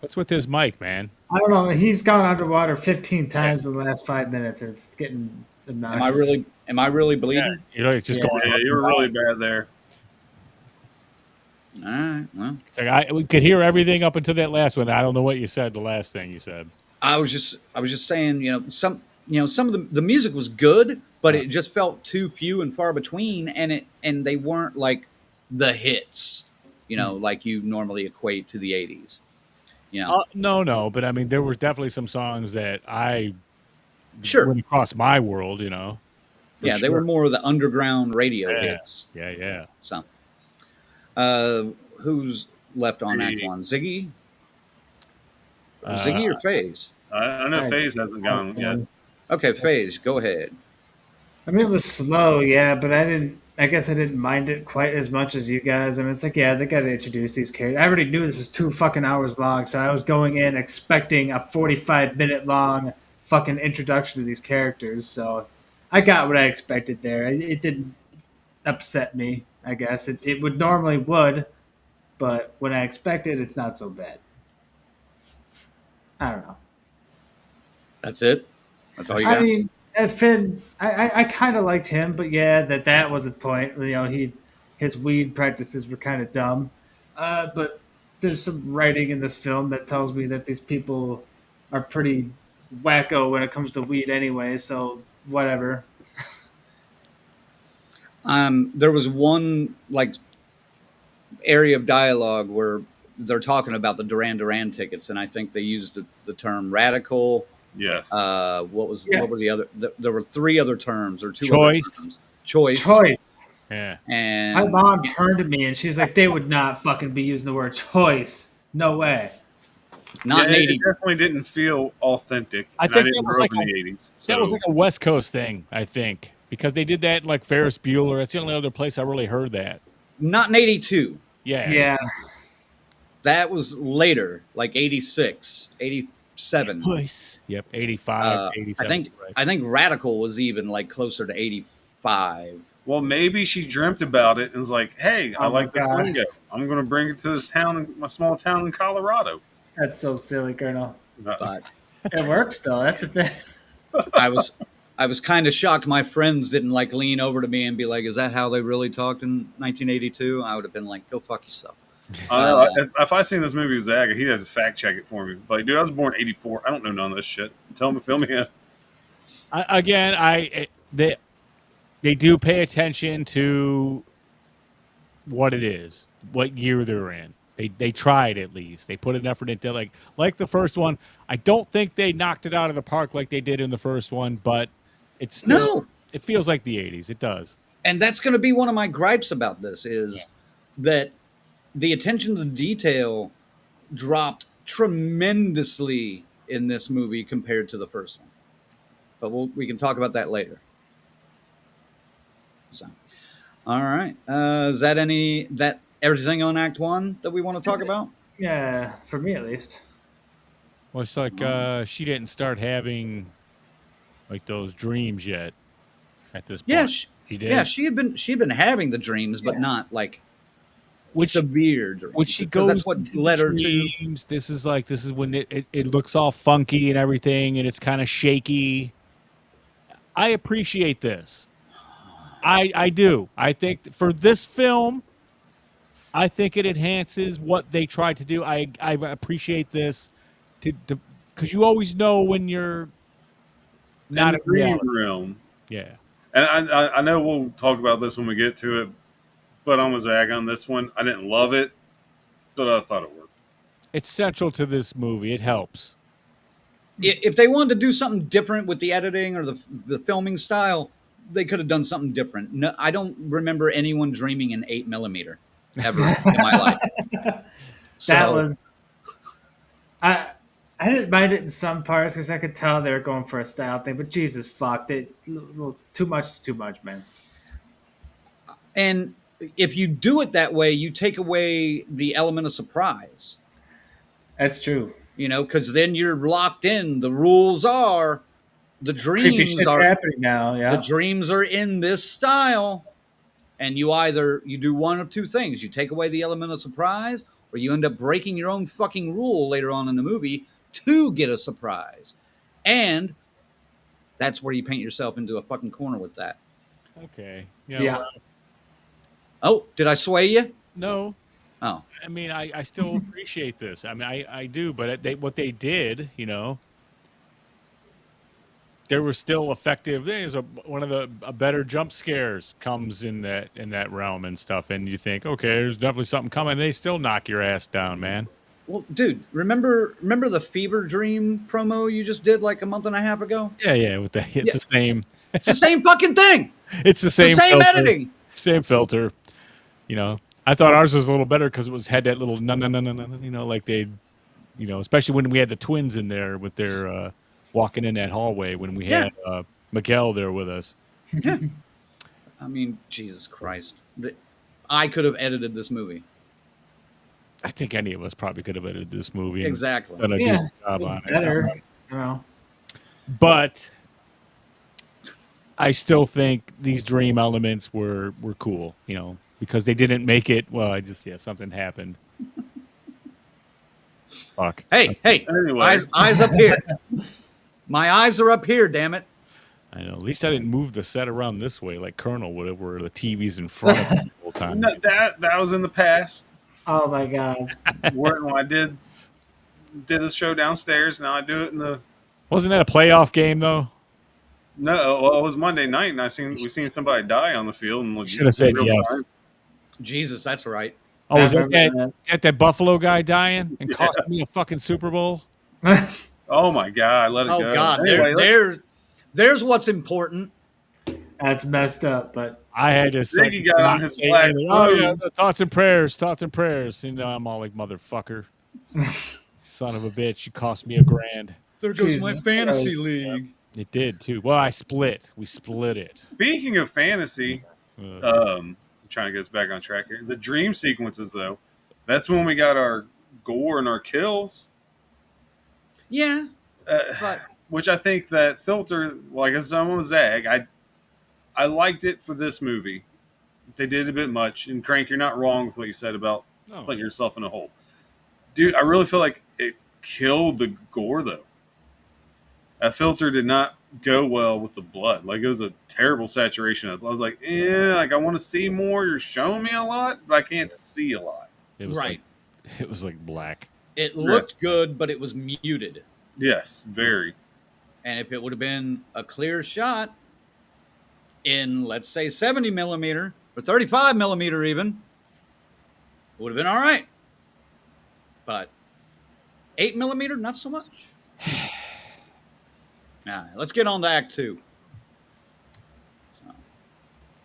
what's with his mic, man? I don't know. He's gone underwater 15 times in the last 5 minutes, and it's getting obnoxious. Am I really Yeah, bleeding? it's just Yeah. going. Yeah, you were really bad there. All right. Well, It's like we could hear everything up until that last one. I don't know what you said. The last thing you said. I was just saying, some some of the music was good, but it just felt too few and far between, and they weren't like the hits, like you normally equate to the 80s. No, but I mean, there was definitely some songs that I Sure. went across my world. For Yeah, they were sure. more of the underground radio Yeah. hits. Yeah. So, who's left on Act Me. One? Ziggy? Uh, Ziggy or FaZe? I know FaZe hasn't gone yet. Okay, FaZe, go ahead. I mean, it was slow, yeah, but I guess I didn't mind it quite as much as you guys. I mean, it's like, yeah, they got to introduce these characters. I already knew this is 2 fucking hours long, so I was going in expecting a 45-minute long fucking introduction to these characters. So I got what I expected there. It didn't upset me. I guess it would normally would, but when I expected, it's not so bad. I don't know. That's it? That's all you I got? mean, Finn, I kind of liked him, but yeah, that was the point. His weed practices were kind of dumb. But there's some writing in this film that tells me that these people are pretty wacko when it comes to weed anyway. So whatever. There was one like area of dialogue where they're talking about the Duran Duran tickets, and I think they used the term radical. Yes. What were the other? There were 3 other terms or 2 Choice. other terms. Choice. Yeah. And My mom turned to me and she's like, "They would not fucking be using the word choice. No way." not yeah, in it 80. definitely didn't feel authentic. I and think didn't that was grow like up in the 80s. So That was like a West Coast thing, I think, because they did that in like Ferris Bueller. It's the only other place I really heard that. Not in 82. Yeah. Yeah. That was later, like 86, 87. Choice. Yep. 85, 87. I think radical was even like closer to 85. well, maybe she dreamt about it and was like, hey, I Oh my like this God. lingo. I'm going to bring it to this town, my small town in Colorado. That's so silly, Colonel. But It works though. That's the thing. I was kind of shocked my friends didn't like lean over to me and be like, "Is that how they really talked in 1982?" I would have been like, "Go fuck yourself." If I seen this movie with Zach, he'd have to fact check it for me. Like, dude, I was born in 84. I don't know none of this shit. Tell him to fill me in. They do pay attention to what it is, what year they're in. They tried at least. They put an effort into like the first one. I don't think they knocked it out of the park like they did in the first one, but it's still, No. It feels like the 80s. It does. And that's going to be one of my gripes about this is that the attention to detail dropped tremendously in this movie compared to the first one. But we can talk about that later. So, all right. Is that everything on Act 1 that we want to talk about? Yeah, for me at least. Well, it's like she didn't start having like those dreams yet at this point. Yeah, she did. yeah, she had been having the dreams, but not like severe dreams. Which she because goes that's what into led the her to. dreams. This is when it looks all funky and everything, and it's kind of shaky. I appreciate this. I do. I think for this film, I think it enhances what they tried to do. I appreciate this because you always know when you're not in the in dream reality. realm. Yeah. And I know we'll talk about this when we get to it, but I'm a zag on this one. I didn't love it, but I thought it worked. It's central to this movie. It helps. If they wanted to do something different with the editing or the filming style, they could have done something different. No, I don't remember anyone dreaming in 8mm ever in my life. That was I didn't mind it in some parts because I could tell they were going for a style thing, but Jesus fuck, too much is too much, man. And if you do it that way, you take away the element of surprise. That's true. Because then you're locked in. The rules are the Creepy dreams shit's are happening now. Yeah, the dreams are in this style, and you do one of two things: you take away the element of surprise, or you end up breaking your own fucking rule later on in the movie to get a surprise, and that's where you paint yourself into a fucking corner with that. Okay. Yeah. Oh, did I sway you? No. Oh. I mean, I still appreciate this. I mean, I do, but what they did, they were still effective. There's one of the better jump scares comes in that realm and stuff, and you think, okay, there's definitely something coming. They still knock your ass down, man. Well, dude, remember the Fever Dream promo you just did like a month and a half ago? Yeah, it's the same. It's the same fucking thing. It's the same filter, editing. Same filter. I thought ours was a little better because it had that little no, like they, especially when we had the twins in there with their walking in that hallway when we had Miguel there with us. Yeah. I mean, Jesus Christ. I could have edited this movie. I think any of us probably could have edited this movie. Exactly. Done a decent job on it. Better. But I still think these dream elements were cool, because they didn't make it. Well, something happened. Fuck. Hey. Anyway. Eyes up here. My eyes are up here, damn it. I know. At least I didn't move the set around this way like Colonel would have, where the TV's in front of me the whole time. No, that was in the past. Oh my god. When I did the show downstairs, now I do it in the. Wasn't that a playoff game though? No, well, it was Monday night, and we seen somebody die on the field. And should have said yes. Time. Jesus, that's right. Oh, was that Buffalo guy dying and cost me a fucking Super Bowl? Oh my god, let it go. Oh god, there's what's important. That's messed up, but I had to say, Ziggy got on his black thoughts and prayers. I'm all like, motherfucker, son of a bitch, you cost me $1,000. There goes my fantasy league. It did too. Well, we split it. Speaking of fantasy, I'm trying to get us back on track here. The dream sequences, though, that's when we got our gore and our kills. Yeah, which I think that filter, like as someone was Zag, I liked it for this movie. They did a bit much, and Crank, you're not wrong with what you said about putting yourself in a hole, dude. I really feel like it killed the gore, though. That filter did not go well with the blood. Like, it was a terrible saturation of it. I was like, I want to see more. You're showing me a lot, but I can't see a lot. It was like black. It looked good, but it was muted. Yes, very. And if it would have been a clear shot in, let's say, 70mm or 35mm even, it would have been all right. But 8mm, not so much. All right, let's get on to Act 2. So,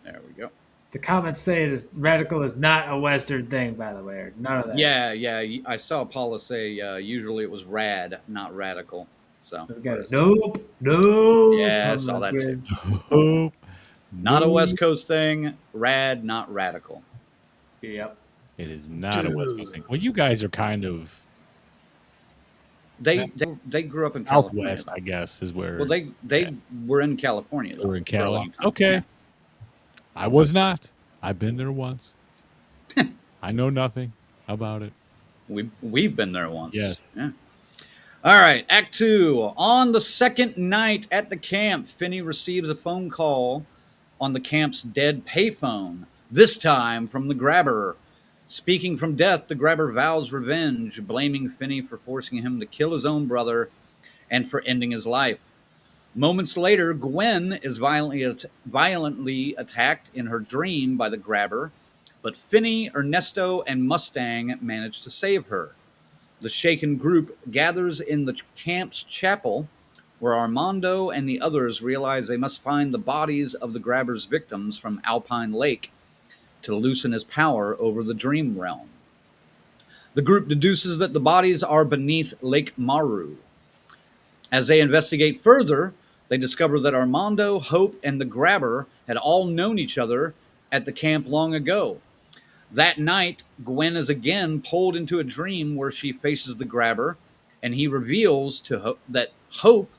there we go. The comments say radical is not a Western thing, by the way. Or none of that. Yeah. I saw Paula say usually it was rad, not radical. So we got it. Nope. Yeah, I saw that too. Not a West Coast thing. Rad, not radical. Yep. It is not a West Coast thing. Well, you guys are kind of. They grew up in Southwest, California, I guess, is where. Well, they were in California. They were in California. For a long time. Okay. Yeah. I was not. I've been there once. I know nothing about it. We've been there once. Yes. Yeah. All right, Act 2. On the second night at the camp, Finney receives a phone call on the camp's dead payphone, this time from the grabber. Speaking from death, the grabber vows revenge, blaming Finney for forcing him to kill his own brother and for ending his life. Moments later, Gwen is violently attacked in her dream by the grabber, but Finney, Ernesto, and Mustang manage to save her. The shaken group gathers in the camp's chapel, where Armando and the others realize they must find the bodies of the grabber's victims from Alpine Lake to loosen his power over the dream realm. The group deduces that the bodies are beneath Lake Maru. As they investigate further, they discover that Armando, Hope, and the grabber had all known each other at the camp long ago. That night, Gwen is again pulled into a dream where she faces the grabber, and he reveals that Hope,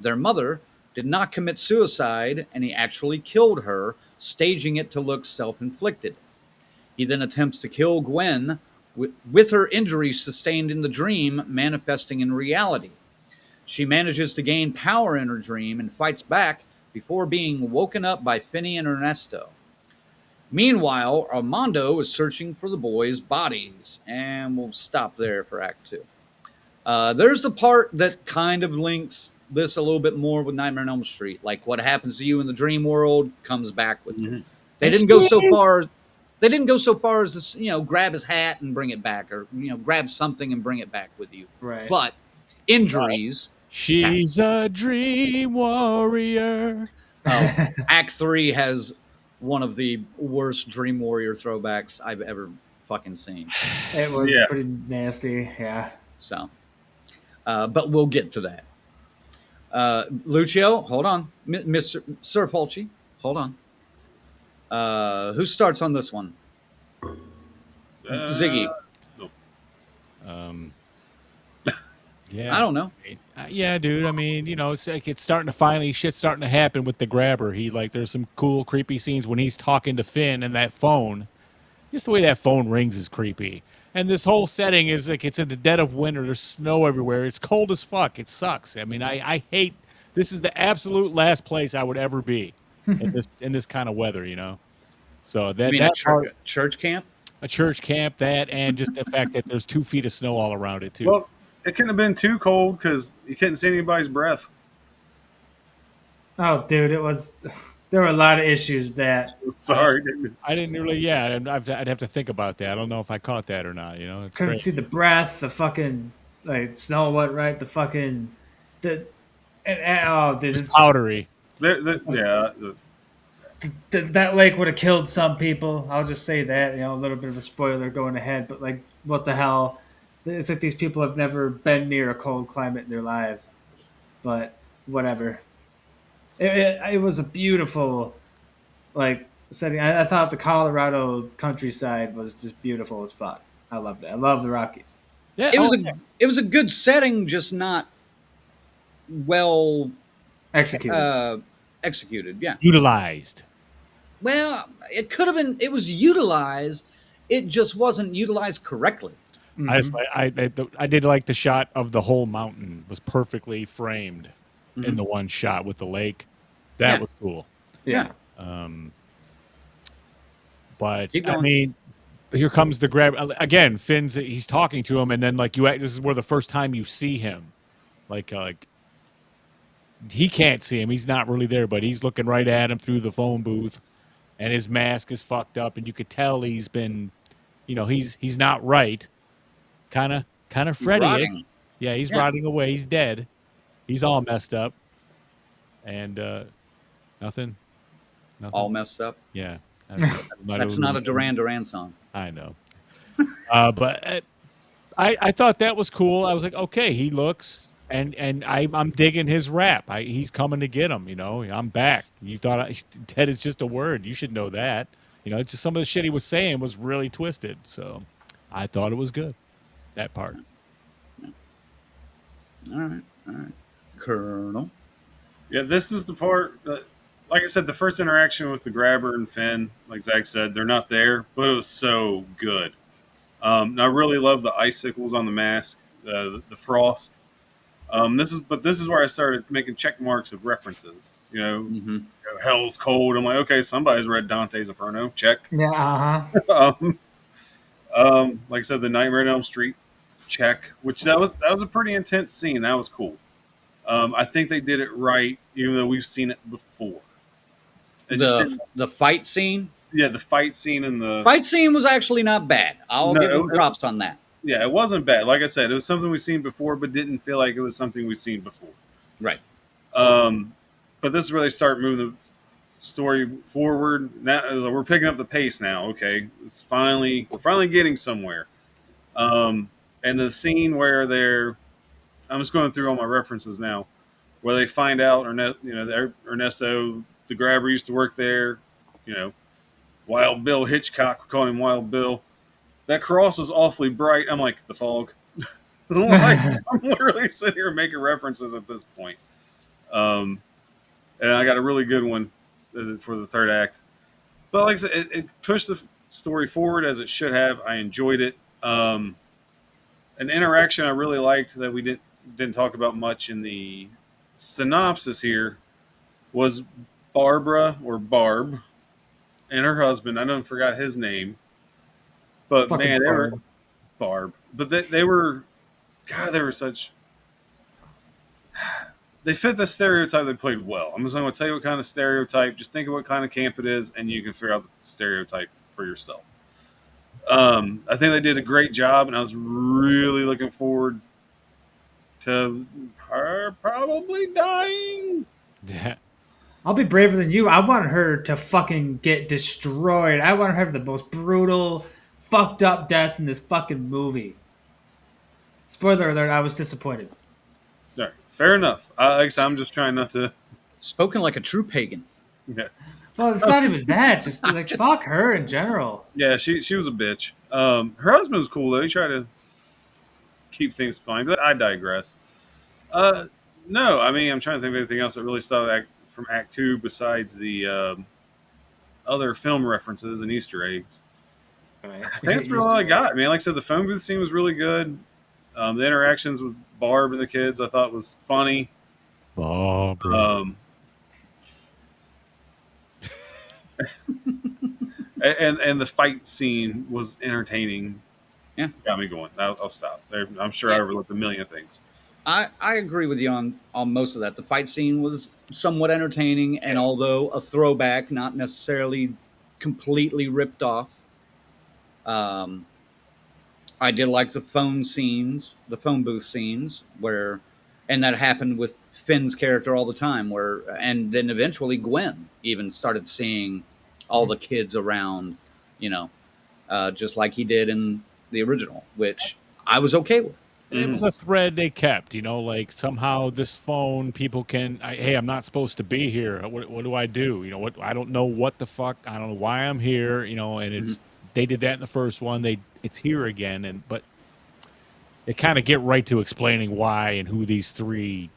their mother, did not commit suicide, and he actually killed her, staging it to look self-inflicted. He then attempts to kill Gwen with her injuries sustained in the dream manifesting in reality. She manages to gain power in her dream and fights back before being woken up by Finney and Ernesto. Meanwhile, Armando is searching for the boys' bodies, and we'll stop there for Act 2. There's the part that kind of links this a little bit more with Nightmare on Elm Street, like what happens to you in the dream world comes back with you. They didn't go so far. They didn't go so far as this, grab his hat and bring it back, or grab something and bring it back with you. Right. But injuries. She's a dream warrior. Act 3 has one of the worst Dream Warrior throwbacks I've ever fucking seen. It was pretty nasty, yeah. So, but we'll get to that. Lucio, hold on. Mr. Sir Fulci, hold on. Who starts on this one? Ziggy. Yeah. I don't know. Yeah, dude. I mean, it's like shit's starting to happen with the grabber. There's some cool, creepy scenes when he's talking to Finn and that phone. Just the way that phone rings is creepy. And this whole setting is like it's in the dead of winter. There's snow everywhere. It's cold as fuck. It sucks. I mean, I hate. This is the absolute last place I would ever be in this kind of weather. So that church camp. A church camp, and just the fact that there's 2 feet of snow all around it too. Well, it couldn't have been too cold because you couldn't see anybody's breath. Oh, dude, there were a lot of issues with that. Sorry. I didn't really, I'd have to think about that. I don't know if I caught that or not, It's couldn't great. see the breath, the fucking, snow went right, the fucking, oh, dude, it's powdery. That lake would have killed some people. I'll just say that, a little bit of a spoiler going ahead, but what the hell? It's like these people have never been near a cold climate in their lives, but whatever. It was a beautiful, setting. I thought the Colorado countryside was just beautiful as fuck. I loved it. I love the Rockies. Yeah, it was a good setting, just not well executed. Yeah, utilized. Well, it could have been. It was utilized. It just wasn't utilized correctly. Mm-hmm. I did like the shot of the whole mountain was perfectly framed in the one shot with the lake. That was cool. Yeah. But I mean, here comes the grab again. He's talking to him, and then this is where the first time you see him, he can't see him. He's not really there, but he's looking right at him through the phone booth, and his mask is fucked up, and you could tell he's been, he's not right. Kind of Freddy. Yeah, he's rotting away. He's dead. He's all messed up. And nothing. All messed up. Yeah. That's not a Duran Duran song. I know. But I thought that was cool. I was like, okay, he looks, and I'm digging his rap. He's coming to get him. I'm back. You thought dead is just a word. You should know that. It's just some of the shit he was saying was really twisted. So I thought it was good. That part. All right. Colonel. Yeah, this is the part that like I said, the first interaction with the grabber and Finn, like Zach said, they're not there, but it was so good. And I really love the icicles on the mask, the frost. This is where I started making check marks of references. Mm-hmm. Hell's cold. I'm like, okay, somebody's read Dante's Inferno. Check. Yeah, um, like I said, the Nightmare on Elm Street. Check. Which that was a pretty intense scene. That was cool. I think they did it right, even though we've seen it before. The fight scene. Yeah, the fight scene and the fight scene was actually not bad. I'll No, give them it- props on that. yeah, it wasn't bad. Like I said, it was something we've seen before, but didn't feel like it was something we've seen before. Right. But this really start moving the story forward. Now we're picking up the pace. Now, okay, we're finally getting somewhere. And the scene where I'm just going through all my references now, where they find out, Ernesto, the grabber, used to work there. Wild Bill Hitchcock, we call him Wild Bill. That cross was awfully bright. I'm like, the fog. I'm literally sitting here making references at this point. And I got a really good one for the third act. But like I said, it pushed the story forward as it should have. I enjoyed it. An interaction I really liked that we didn't talk about much in the synopsis here was Barbara, or Barb, and her husband. I don't forgot his name. But Fucking man, they were Barb. Barb. But they were, God, they were such. They fit the stereotype they played well. I'm just going to tell you what kind of stereotype. Just think of what kind of camp it is, and you can figure out the stereotype for yourself. I think they did a great job, and I was really looking forward to her probably dying. I'll be braver than you. I want her to fucking get destroyed. I want her to have the most brutal, fucked up death in this fucking movie. Spoiler alert, I was disappointed. All right, fair enough. Like I said, I'm just trying not to. Spoken like a true pagan. Yeah. Well, it's not even that. Just like, fuck her in general. Yeah, she was a bitch. Her husband was cool though. He tried to keep things fine, but I digress. No, I mean I'm trying to think of anything else that really stood out from Act 2 besides the other film references and Easter eggs. Right. I think that's really all I got, man. Like I said, the phone booth scene was really good. The interactions with Barb and the kids I thought was funny. Barbara. And the fight scene was entertaining. Yeah. Got me going. I'll stop. I'm sure I overlooked a million things. I agree with you on most of that. The fight scene was somewhat entertaining, and although a throwback, not necessarily completely ripped off. I did like the phone booth scenes, and that happened with Finn's character all the time. And then eventually Gwen even started seeing all the kids around, just like he did in the original, which I was okay with. It was a thread they kept, like somehow this phone, people can, hey, I'm not supposed to be here. What do I do? I don't know what the fuck. I don't know why I'm here, and it's, they did that in the first one. It's here again. But they kind of get right to explaining why and who these three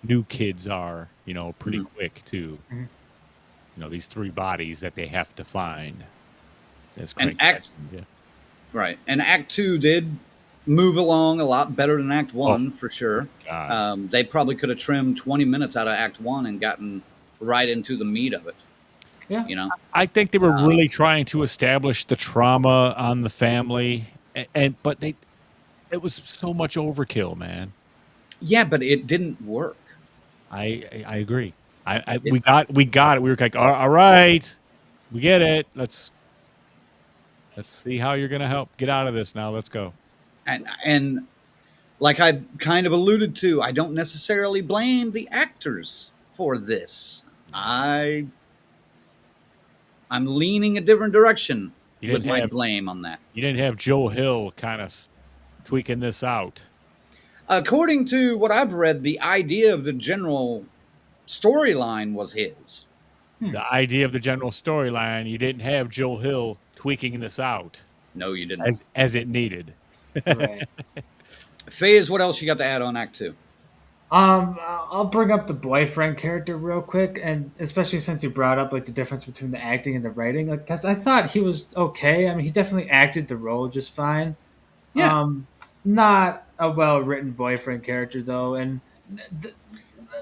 new kids are, pretty quick too. These three bodies that they have to find. And Right. And Act 2 did move along a lot better than Act 1, for sure. They probably could have trimmed 20 minutes out of Act 1 and gotten right into the meat of it. Yeah. I think they were really trying to establish the trauma on the family, but it was so much overkill, man. Yeah, but it didn't work. I agree. We got it. We were like, all right, we get it. Let's see how you're gonna help get out of this now. Let's go. And like I kind of alluded to, I don't necessarily blame the actors for this. I'm leaning a different direction with my blame on that. You didn't have Joe Hill kind of tweaking this out. According to what I've read, the idea of the general storyline was his. The idea of the general storyline, you didn't have Joe Hill tweaking this out. No, you didn't. As it needed. Right. Faze, what else you got to add on Act 2? I'll bring up the boyfriend character real quick, and especially since you brought up like the difference between the acting and the writing, like because I thought he was okay. I mean, he definitely acted the role just fine. Yeah. Not a well written boyfriend character though, and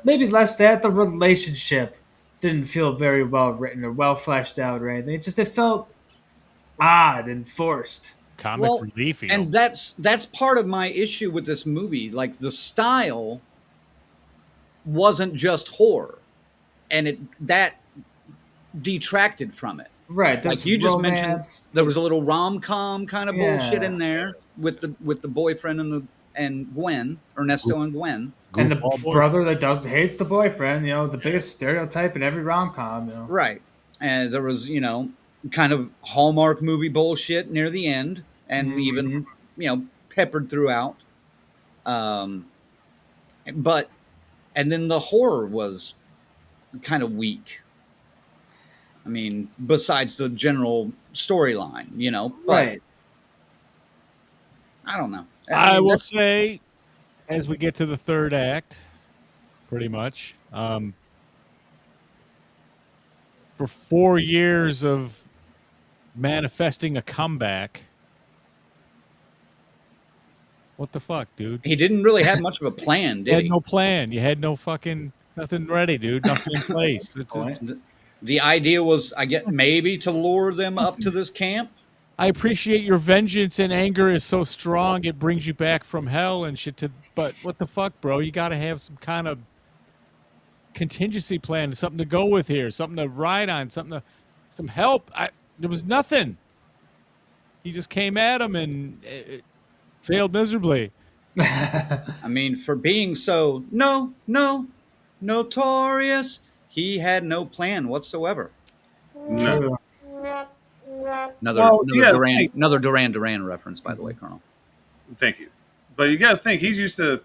maybe less that the relationship didn't feel very well written or well fleshed out or anything. It felt odd and forced. Comic Well, relief, and that's part of my issue with this movie. Like the style wasn't just horror, and that detracted from it. Right, Like you just mentioned, there was a little rom-com kind of bullshit in there with the boyfriend and Gwen, Ernesto and Gwen, and the brother that hates the boyfriend. You know, the biggest stereotype in every rom com. You know, right? And there was kind of Hallmark movie bullshit near the end, and even peppered throughout. But and then the horror was kind of weak. I mean, besides the general storyline, but right? I don't know. I will say, as we get to the third act, pretty much, for 4 years of manifesting a comeback, what the fuck, dude? He didn't really have much of a plan, did he? Had no plan. You had no fucking nothing ready, dude. Nothing in place. The idea was, I get maybe to lure them up to this camp. I appreciate your vengeance and anger is so strong it brings you back from hell and shit. But what the fuck, bro? You got to have some kind of contingency plan, something to go with here, something to ride on, some help. There was nothing. He just came at him and it failed miserably. I mean, for being so notorious, he had no plan whatsoever. No. Another Duran Duran reference, by the way, Colonel. Thank you. But you got to think, he's used to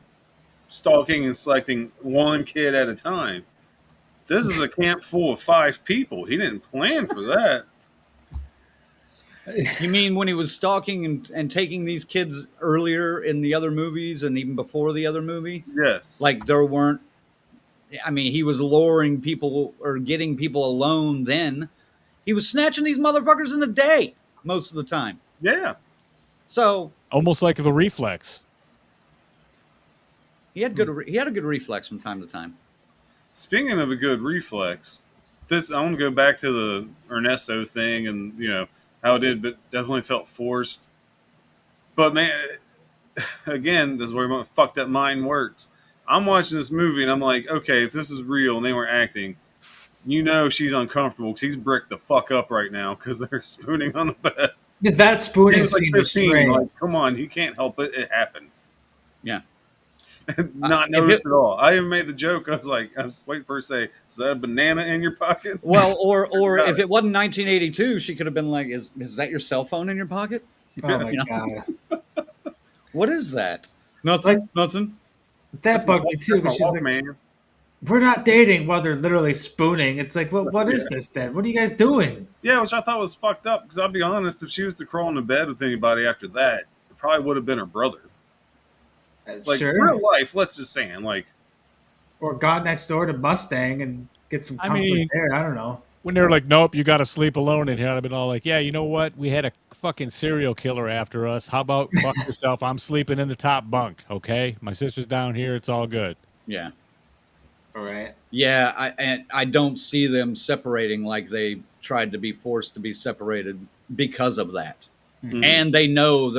stalking and selecting one kid at a time. This is a camp full of 5 people. He didn't plan for that. You mean when he was stalking and taking these kids earlier in the other movies and even before the other movie? Yes. Like there weren't, I mean, he was luring people or getting people alone then. He was snatching these motherfuckers in the day most of the time. Yeah. So almost like the reflex. He had a good reflex from time to time. Speaking of a good reflex, I want to go back to the Ernesto thing and how it did, but definitely felt forced. But man, again, this is where my fucked up mind works. I'm watching this movie and I'm like, okay, if this is real and they were acting, she's uncomfortable because he's bricked the fuck up right now because they're spooning on the bed. That spooning scene was strange. Like, come on, he can't help it. It happened. Yeah. Not noticed at all. I even made the joke. I was waiting for her to say, "Is that a banana in your pocket?" Well, or if it wasn't 1982, she could have been like, "Is that your cell phone in your pocket?" Oh my god! What is that? Nothing. Nothing. That bugged me too. She's like, "Man, we're not dating." While they're literally spooning. It's like, what is this then? What are you guys doing? Yeah, which I thought was fucked up. Because I'll be honest, if she was to crawl into bed with anybody after that, it probably would have been her brother. Like real life, let's just say, or gone next door to Mustang and get some comfort there. I don't know. When they're like, "Nope, you got to sleep alone in here," I've been all like, "Yeah, you know what? We had a fucking serial killer after us. How about fuck yourself? I'm sleeping in the top bunk. Okay, my sister's down here. It's all good." Yeah. All right. Yeah, I don't see them separating like they tried to be forced to be separated because of that, and they know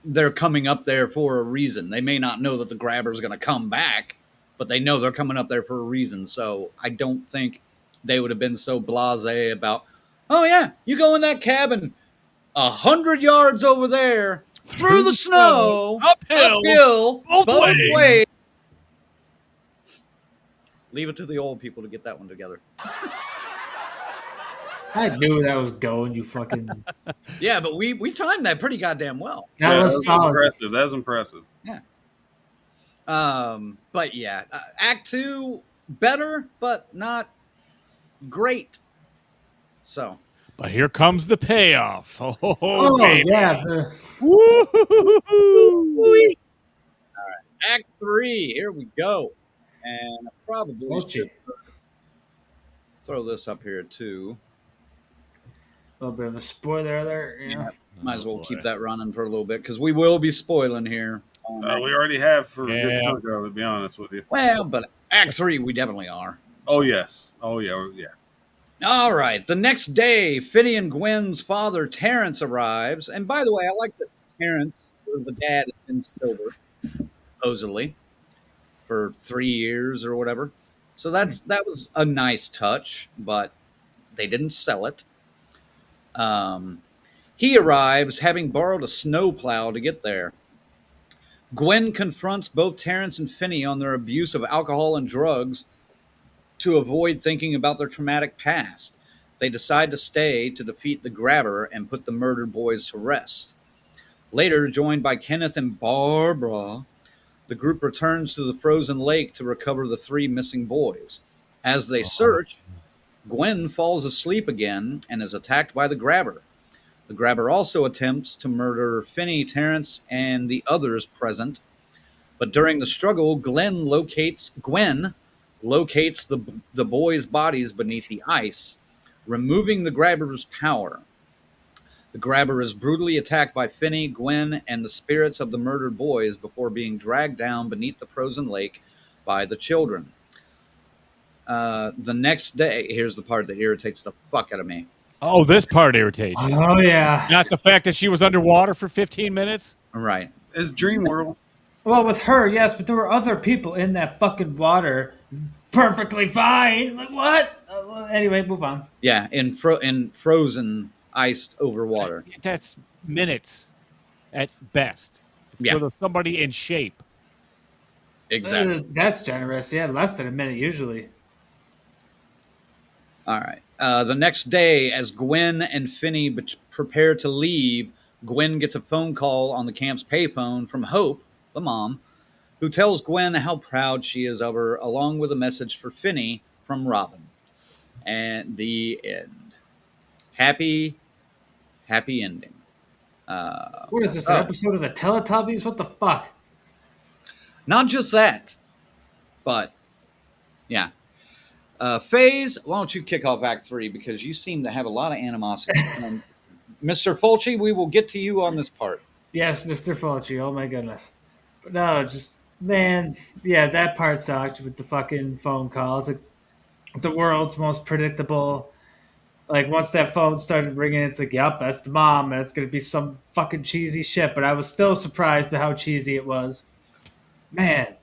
they're coming up there for a reason. They may not know that the grabber's going to come back, but they know they're coming up there for a reason. So I don't think they would have been so blasé about, oh yeah, you go in that cabin 100 yards over there through the snow, uphill both ways. Leave it to the old people to get that one together. I knew that was going, you fucking... Yeah, but we timed that pretty goddamn well. That was solid. Impressive. That was impressive. Yeah. But yeah, Act 2, better, but not great. So. But here comes the payoff. Oh baby. yeah. All right. Act 3. Here we go. And I probably Fulci. should throw this up here too. A little bit of a spoiler there. Yeah, might as well keep boy. that running for a little bit because we will be spoiling here. We already have for a good Yeah. chunk of it, to be honest with you. Well, but Act 3, we definitely are. Oh, yes. Oh, yeah. Yeah. All right. The next day, Finney and Gwen's father, Terrence, arrives. And by the way, I like that Terrence, or the dad, has been sober, supposedly, for 3 years or whatever. So that was a nice touch, but they didn't sell it. He arrives, having borrowed a snowplow to get there. Gwen confronts both Terrence and Finney on their abuse of alcohol and drugs to avoid thinking about their traumatic past. They decide to stay to defeat the grabber and put the murdered boys to rest. Later, joined by Kenneth and Barbara, the group returns to the frozen lake to recover the 3 missing boys. As they search, Gwen falls asleep again and is attacked by the grabber. The grabber also attempts to murder Finney, Terrence, and the others present. But during the struggle, Gwen locates the boys' bodies beneath the ice, removing the grabber's power. The grabber is brutally attacked by Finney, Gwen, and the spirits of the murdered boys before being dragged down beneath the frozen lake by the children. The next day, here's the part that irritates the fuck out of me. Oh, this part irritates you. Oh yeah. Not the fact that she was underwater for 15 minutes. Right. It's Dream World. Well, with her, yes, but there were other people in that fucking water perfectly fine. Like, what? Well, anyway, move on. Yeah, in frozen, iced over water. That's minutes at best. Yeah. For somebody in shape. Exactly. That's generous. Yeah, less than a minute usually. All right. The next day, as Gwen and Finney prepare to leave, Gwen gets a phone call on the camp's payphone from Hope, the mom, who tells Gwen how proud she is of her, along with a message for Finney from Robin. And the end. Happy ending. What is this, an episode of the Teletubbies? What the fuck? Not just that, but yeah. FaZe, why don't you kick off Act 3 because you seem to have a lot of animosity. And Mr. Fulci, we will get to you on this part. Yes, Mr. Fulci. Oh my goodness. But no, just man, yeah, that part sucked with the fucking phone calls. Like the world's most predictable. Like once that phone started ringing, it's like, yep, that's the mom, and it's gonna be some fucking cheesy shit. But I was still surprised at how cheesy it was. Man,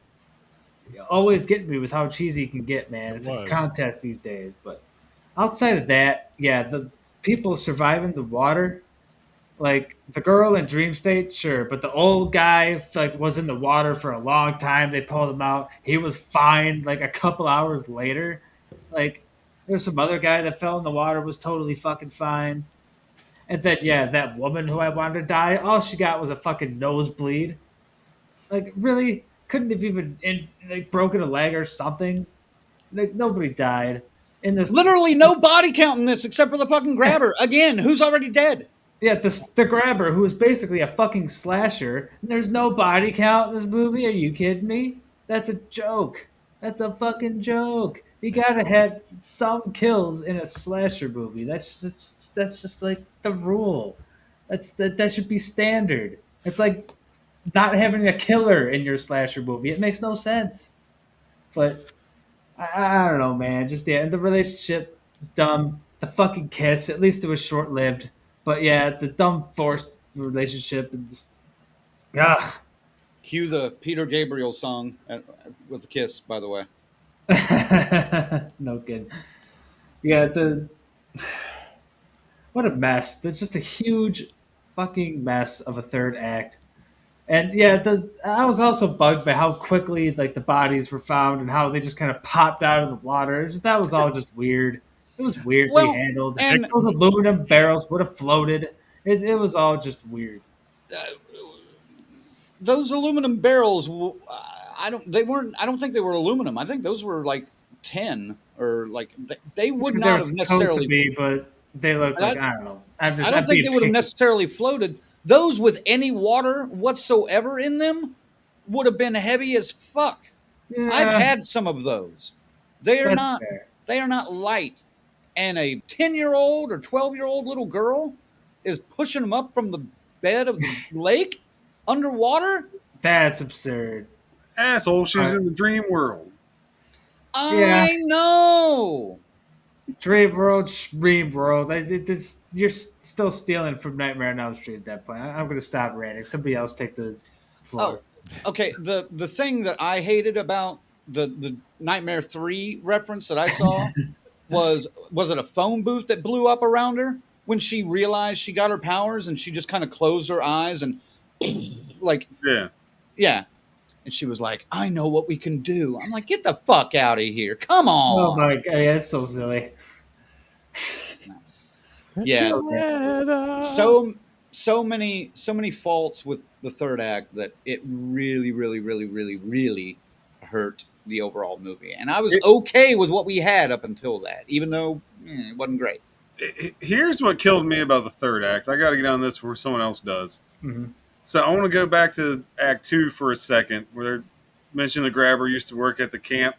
you always get me with how cheesy it can get, man. It's a contest these days. But outside of that, yeah, the people surviving the water, like the girl in Dream State, sure, but the old guy like was in the water for a long time. They pulled him out. He was fine. Like a couple hours later, like there's some other guy that fell in the water was totally fucking fine. And then yeah, that woman who I wanted to die, all she got was a fucking nosebleed. Like really, couldn't have even like broken a leg or something. Like nobody died in this. Literally no body count in this except for the fucking grabber. Again, who's already dead. Yeah, the grabber, who is basically a fucking slasher. And there's no body count in this movie. Are you kidding me? That's a joke. That's a fucking joke. You gotta have some kills in a slasher movie. That's just like the rule. That should be standard. It's like not having a killer in your slasher movie. It makes no sense. But I don't know, man. Just yeah, and the relationship is dumb. The fucking kiss, at least it was short lived. But yeah, the dumb forced relationship and just Cue the Peter Gabriel song with a kiss, by the way. no kidding. Yeah, what a mess. That's just a huge fucking mess of a third act. And yeah, I was also bugged by how quickly like the bodies were found and how they just kind of popped out of the water. That was all just weird. It was weirdly handled. And those aluminum barrels would have floated. It was all just weird. Those aluminum barrels, I don't think they were aluminum. I think those were like tin or like they would not have necessarily be, but they looked like I don't know. I don't think they would have necessarily floated. Those with any water whatsoever in them would have been heavy as fuck. Yeah, I've had some of those. They are that's not. fair. They are not light. And a 10-year-old or 12-year-old little girl is pushing them up from the bed of the lake underwater. That's absurd. Asshole, she's in the dream world. Yeah. I know. Dream World, you're still stealing from Nightmare on Elm Street at that point. I'm going to stop ranting. Somebody else take the floor. Oh, okay. The thing that I hated about the Nightmare 3 reference that I saw was it a phone booth that blew up around her when she realized she got her powers and she just kind of closed her eyes and like yeah, and she was like, I know what we can do. I'm like, get the fuck out of here. Come Oh on. my god, yeah, it's so silly. Yeah. Together. So many faults with the third act that it really hurt the overall movie. And I was okay with what we had up until that, even though it wasn't great. Here's what killed me about the third act. I got to get on this before someone else does. Mm-hmm. So I want to go back to Act 2 for a second, where they mention the grabber used to work at the camp,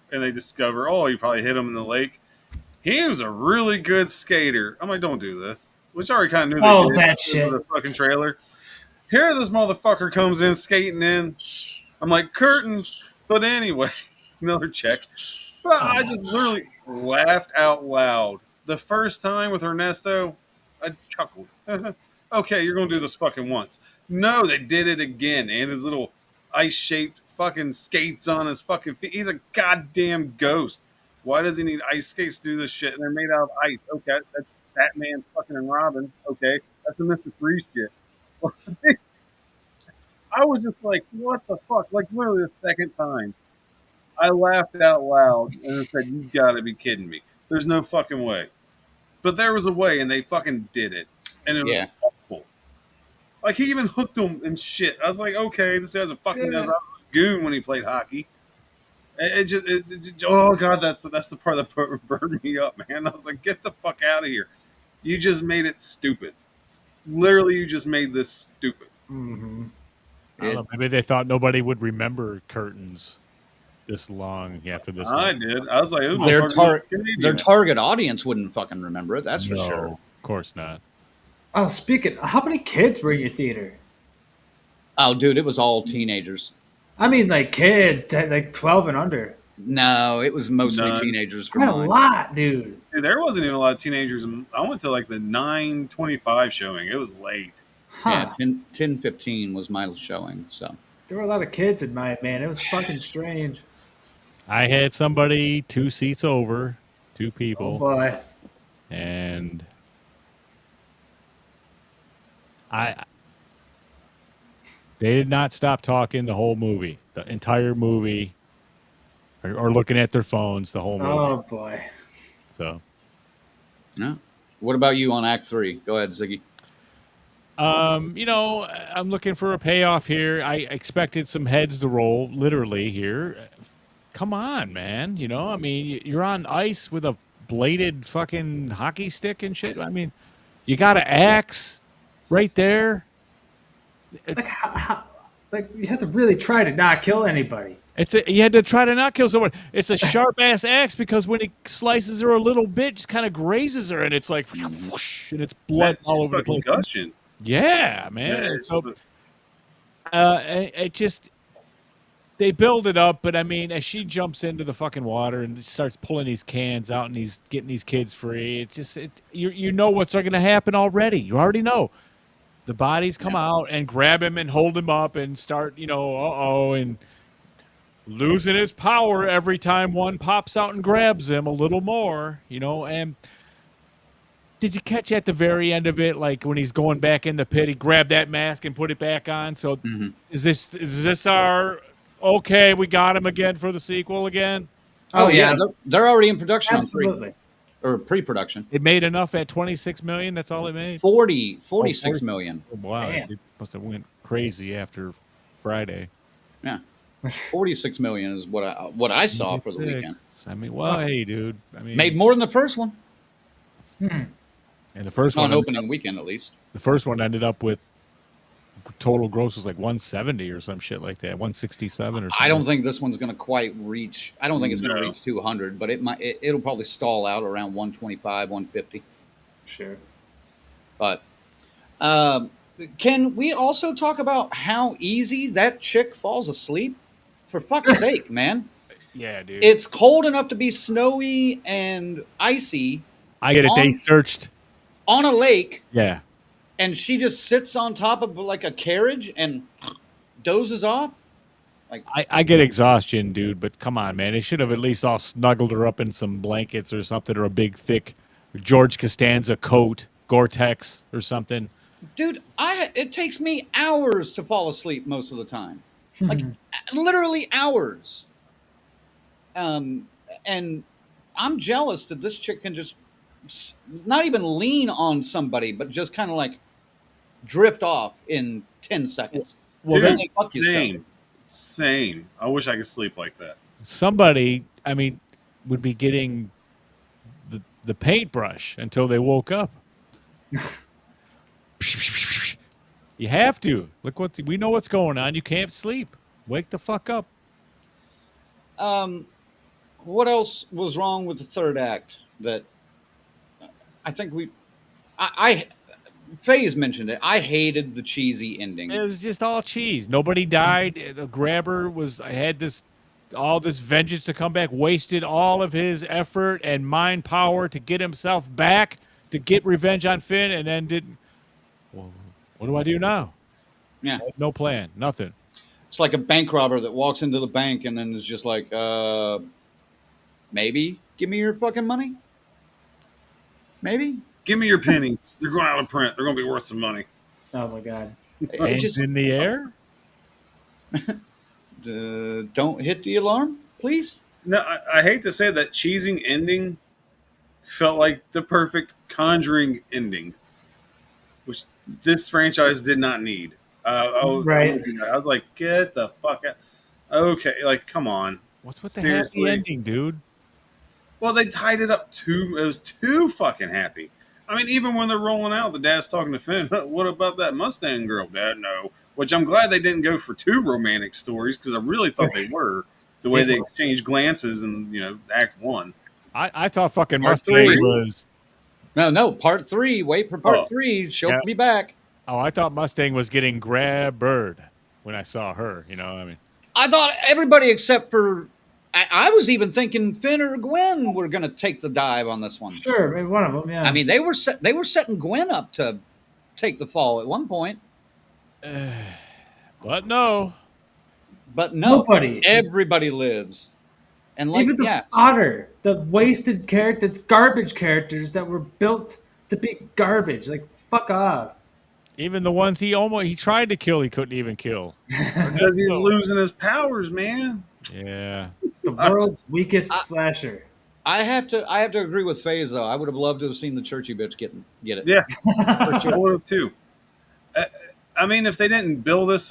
and they discover, oh, you probably hit him in the lake. He was a really good skater. I'm like, don't do this. Which I already kind of knew. Oh, they did that shit. the fucking trailer. Here, this motherfucker comes in skating in. I'm like, curtains. But anyway, another check. But I just literally laughed out loud. The first time with Ernesto, I chuckled. Okay, you're going to do this fucking once. No, they did it again. And his little ice-shaped fucking skates on his fucking feet. He's a goddamn ghost. Why does he need ice skates to do this shit? And they're made out of ice. Okay, that's Batman fucking and Robin. Okay, that's the Mr. Freeze shit. I was just like, what the fuck? Like, literally the second time. I laughed out loud and I said, you gotta be kidding me. There's no fucking way. But there was a way, and they fucking did it. And it was awful. Like, he even hooked him and shit. I was like, okay, this guy's a fucking goon when he played hockey. Oh god, that's the part that burned me up, man. I was like, get the fuck out of here. You just made it stupid. Literally, you just made this stupid. Mm-hmm. I don't know, maybe they thought nobody would remember curtains this long after this. I did. I was like, their target audience wouldn't fucking remember it. That's for sure. Of course not. Oh, speaking, how many kids were in your theater? Oh, dude, it was all teenagers. I mean, like kids, like 12 and under. No, it was mostly teenagers. Quite a lot, dude. Dude, there wasn't even a lot of teenagers. I went to like the 9:25 showing. It was late. Yeah, 10:15 was my showing. So there were a lot of kids in mine, man. It was fucking strange. I had somebody 2 seats over, 2 people. Oh boy. And they did not stop talking the whole movie, the entire movie, or looking at their phones the whole movie. Oh boy. So, yeah. What about you on Act 3? Go ahead, Ziggy. I'm looking for a payoff here. I expected some heads to roll, literally here. Come on, man. I mean, you're on ice with a bladed fucking hockey stick and shit. I mean, you got an axe right there. Like you have to really try to not kill anybody. You had to try to not kill someone. It's a sharp ass axe because when he slices her a little bit, just kind of grazes her, and it's like whoosh, and it's blood all over the place. Gushing. Yeah, man. Yeah, so it just they build it up, but I mean, as she jumps into the fucking water and starts pulling these cans out and he's getting these kids free, it's just you know what's going to happen already. You already know. The bodies come out and grab him and hold him up and start, and losing his power every time one pops out and grabs him a little more, and did you catch at the very end of it, like when he's going back in the pit, he grabbed that mask and put it back on? So is this our, okay, we got him again for the sequel again? Oh yeah. They're already in production. Absolutely. Or pre-production. It made enough at $26 million. That's all it made. 46 million. Oh, wow, damn. it must have went crazy after Friday. Yeah, 46 million is what I saw for the weekend. I mean, well, hey, dude. I mean, made more than the first one. And the first one on opening weekend, at least. The first one ended up with total gross was like 170 or some shit like that, 167 or something. I don't think this one's going to quite reach. I don't think it's going to No. reach 200, but it'll probably stall out around 125, 150. Sure. But can we also talk about how easy that chick falls asleep? For fuck's sake, man! Yeah, dude. It's cold enough to be snowy and icy I get it. They on- searched. on a lake, Yeah. and she just sits on top of like a carriage and dozes off. I get exhaustion, dude, but come on, man. They should have at least all snuggled her up in some blankets or something, or a big, thick George Costanza coat, Gore-Tex or something. Dude, it takes me hours to fall asleep most of the time. Like literally hours. And I'm jealous that this chick can just not even lean on somebody, but just kind of like drift off in 10 seconds. Well, Dude, then fuck yourself. same. I wish I could sleep like that. Somebody, I mean, would be getting the paintbrush until they woke up. You have to. Look we know what's going on. You can't sleep. Wake the fuck up. What else was wrong with the third act that I think Faye's mentioned it. I hated the cheesy ending. It was just all cheese. Nobody died. The grabber had all this vengeance to come back, wasted all of his effort and mind power to get himself back, to get revenge on Finn, and then didn't. Well, what do I do now? Yeah. No plan. Nothing. It's like a bank robber that walks into the bank and then is just like, maybe give me your fucking money. Maybe. Give me your pennies. They're going out of print. They're going to be worth some money. Oh my god. It just in the air? don't hit the alarm, please. No, I hate to say that cheesing ending felt like the perfect Conjuring ending, which this franchise did not need. I was like, get the fuck out. Okay, like, come on. What's with the Seriously? happy ending, dude? Well, they tied it up too. It was too fucking happy. I mean, even when they're rolling out, the dad's talking to Finn. What about that Mustang girl, Dad? No. Which I'm glad they didn't go for two romantic stories, because I really thought they were. The way they exchanged glances in, Act 1. I thought fucking Part Mustang three. was. No, part 3. Wait for part 3. She'll be back. Oh, I thought Mustang was getting grabbered when I saw her. I mean. I thought everybody except for. I was even thinking Finn or Gwen were going to take the dive on this one. Sure, maybe one of them. Yeah. I mean, they were setting Gwen up to take the fall at one point. But no. Nobody. Everybody lives. And like, even the fodder, the wasted character, the garbage characters that were built to be garbage. Like, fuck off. Even the ones he tried to kill, he couldn't even kill. Because he was losing his powers, man. Yeah. The world's weakest slasher. I have to agree with FaZe though. I would have loved to have seen the churchy bitch get it. Yeah, for sure. I would have too. I mean, if they didn't built this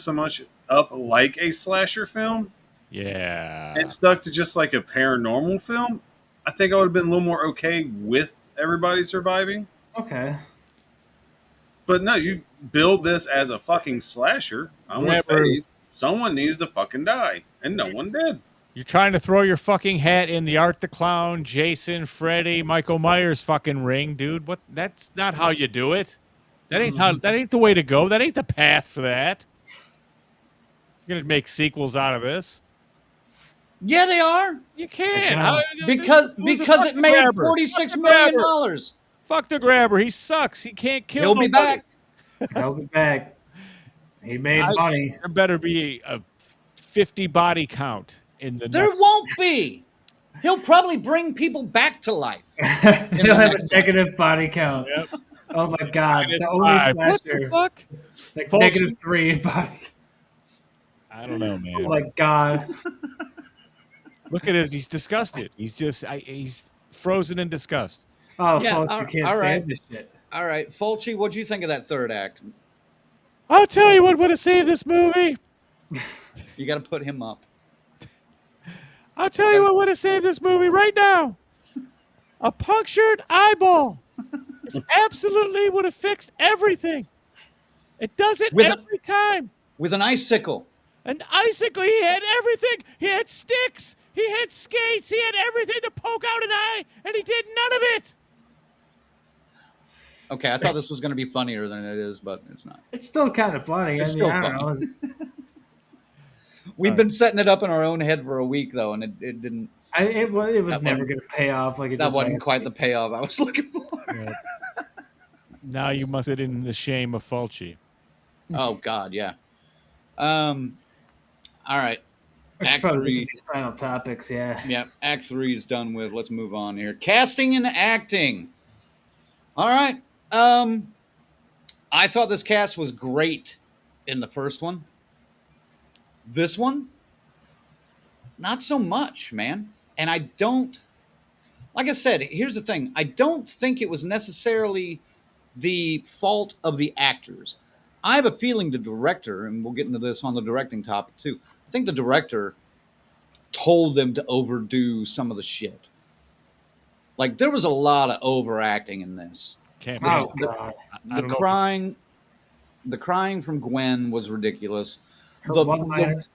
so much up like a slasher film, yeah, and stuck to just like a paranormal film, I think I would have been a little more okay with everybody surviving. Okay. But no, you build this as a fucking slasher. I'm with FaZe. Someone needs to fucking die, and no one did. You're trying to throw your fucking hat in the Art the Clown, Jason, Freddy, Michael Myers fucking ring, dude. What? That's not how you do it. That ain't the way to go. That ain't the path for that. You're gonna make sequels out of this. Yeah, they are. You can. Because it made $46 million. Fuck the grabber. He sucks. He can't kill. He'll be back. He'll be back. He made money. There better be a 50 body count in the. There won't be. He'll probably bring people back to life. He'll have a negative body count. Yep. Oh my god. The only slasher. What the fuck? Like -3 body. I don't know, man. Oh my god. Look at his. He's disgusted. He's just. He's frozen in disgust. Oh, yeah, folks, you can't stand this shit. All right, Fulci, what'd you think of that third act? I'll tell you what would have saved this movie. You got to put him up. I'll tell you what would have saved this movie right now. A punctured eyeball. It absolutely would have fixed everything. It does it With every time. with an icicle. An icicle. He had everything. He had sticks. He had skates. He had everything to poke out an eye, and he did none of it. Okay, I thought this was going to be funnier than it is, but it's not. It's still kind of funny. It's I mean, still I don't funny. know. We've been setting it up in our own head for a week, though, and it didn't. It was That never one- going to pay off like it That did wasn't last quite week. the payoff I was looking for. Yeah. Now you must sit in the shame of Fulci. Oh God, yeah. All right. I should Act probably get to 3. these final topics. Yeah. Yeah, Act 3 is done with. Let's move on here. Casting and acting. All right. I thought this cast was great in the first one. This one, not so much, man. And I don't. Like I said, here's the thing. I don't think it was necessarily the fault of the actors. I have a feeling the director, and we'll get into this on the directing topic too. I think the director told them to overdo some of the shit. Like there was a lot of overacting in this. Can't Oh be. God. I The don't know if crying, the crying from Gwen was ridiculous. Her The, one-liners.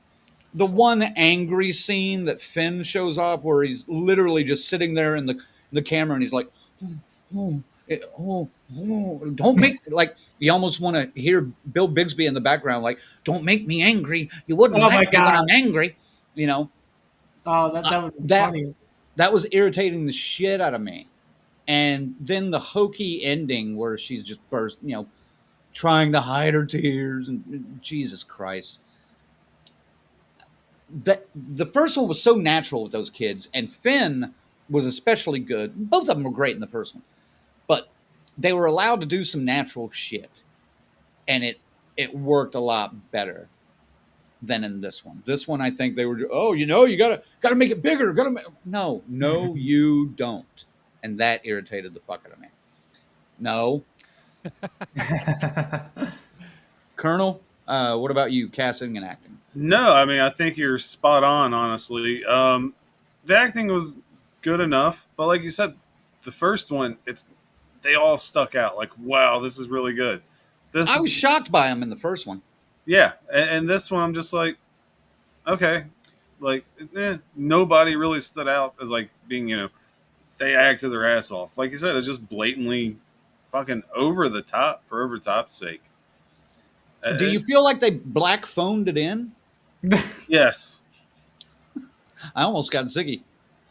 the one angry scene that Finn shows up where he's literally just sitting there in the camera and he's like, oh, don't make like you almost want to hear Bill Bixby in the background like, don't make me angry. You wouldn't Oh like my me when God. I'm angry. You know, Oh, that would be that- funny. that was irritating the shit out of me. And then the hokey ending where she's just burst, trying to hide her tears and Jesus Christ. The first one was so natural with those kids, and Finn was especially good. Both of them were great in the first one, but they were allowed to do some natural shit, and it worked a lot better than in this one. This one, I think they were, you gotta make it bigger. No, you don't, and that irritated the fuck out of me. No, Colonel, what about you, casting and acting? No, I mean I think you're spot on. Honestly, the acting was good enough, but like you said, the first one, they all stuck out. Like, wow, this is really good. I was shocked by him in the first one. Yeah, and this one I'm just like, okay, like nobody really stood out as like being they acted their ass off. Like you said, it's just blatantly fucking over the top for over top's sake. Do you feel like they black phoned it in? Yes, I almost got ziggy.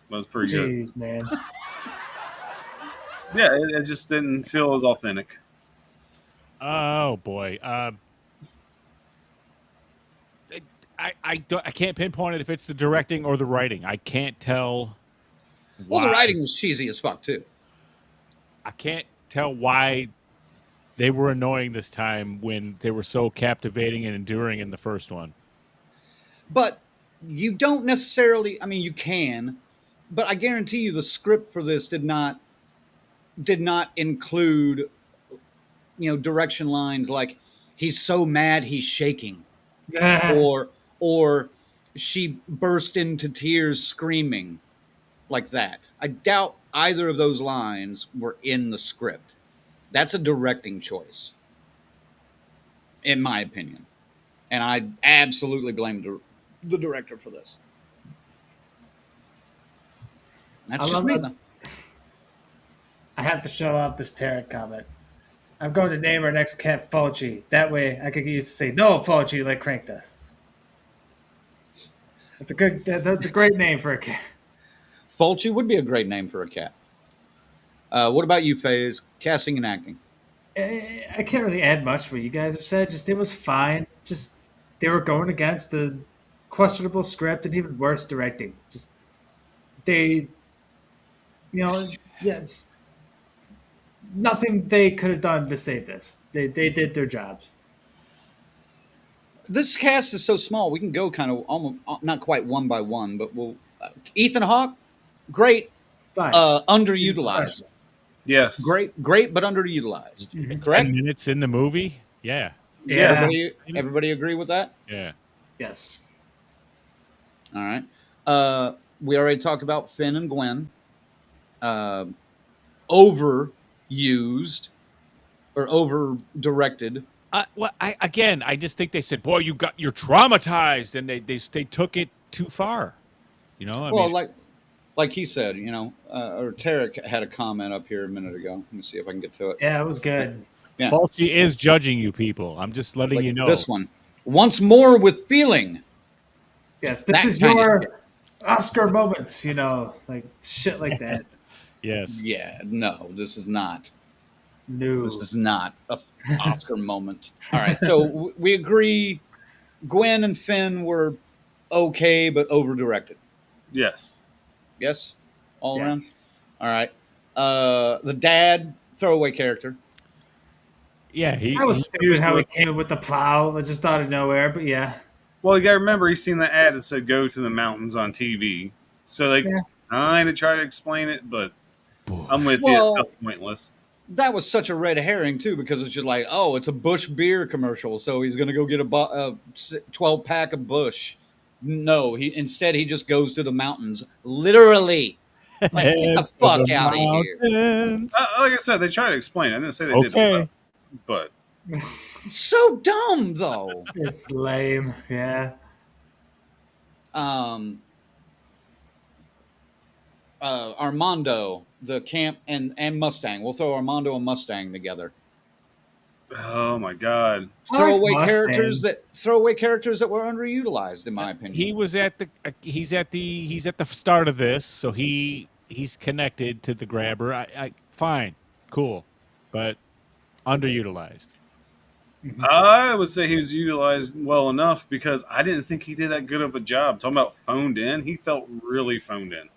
that was pretty good. Jeez, man. Yeah, it just didn't feel as authentic. Oh boy. I can't pinpoint it if it's the directing or the writing. I can't tell. Well, the why- writing was cheesy as fuck too. I can't tell why they were annoying this time when they were so captivating and enduring in the first one. But you don't necessarily. I mean, you can, but I guarantee you, the script for this did not include, direction lines like "he's so mad he's shaking," or she burst into tears screaming, like that. I doubt either of those lines were in the script. That's a directing choice, in my opinion, and I absolutely blame the director for this. That's I just love me. that. I have to show off this Tarot comment. I'm going to name our next cat Fulci. That way I could get used to say no Fulci like Crank does. That's a great name for a cat. Fulci would be a great name for a cat. What about you, Faze? Casting and acting. I can't really add much what you guys have said. Just it was fine. Just they were going against a questionable script and even worse directing. Just they, it's nothing they could have done to save this. They did their jobs. This cast is so small, we can go kind of almost not quite one by one, but we'll. Ethan Hawke, great. Fine. Underutilized. Yes, Great, but underutilized. Mhm. Correct. 10 minutes in the movie? Yeah. Yeah. Everybody agree with that? Yeah. Yes. All right. We already talked about Finn and Gwen. Overused or over directed I just think they said, "Boy, you're traumatized," and they took it too far. You know, I Well, mean, like he said, or Tarek had a comment up here a minute ago. Let me see if I can get to it. Yeah, it was good. Yeah, Fulci is judging you people. I'm just letting like you know. this one. Once more with feeling. Yes, this That is kind of your shit. Oscar moments, like shit like that. Yes. Yeah, no, this is not. No. This is not a Oscar moment. All right, so we agree. Gwen and Finn were okay, but over directed. Yes. Yes, all around. Yes. All right. The dad throwaway character. Yeah, That was he stupid used how he with- came with the plow, like, just out of nowhere, but yeah. Well, you got to remember, he's seen the ad that said "Go to the mountains" on TV, so they Yeah. kind of try to explain it, but I'm with you. It Well, felt pointless. that was such a red herring too, because it's just like, oh, it's a Bush beer commercial, so he's gonna go get a 12-pack of Bush. No, he just goes to the mountains, literally. Like, get Head the to fuck the out of here! mountains. Like I said, they try to explain it. I didn't say they did well, Okay. but So dumb though. It's lame. Yeah. Um, Armando, the camp, and Mustang. We'll throw Armando and Mustang together. oh my god, Throwaway Mustang. characters that were underutilized, in my opinion. He was at the he's at the start of this, so he's connected to the grabber. I fine, cool, but underutilized. I would say he was utilized well enough because I didn't think he did that good of a job. Talking about phoned in, he felt really phoned in.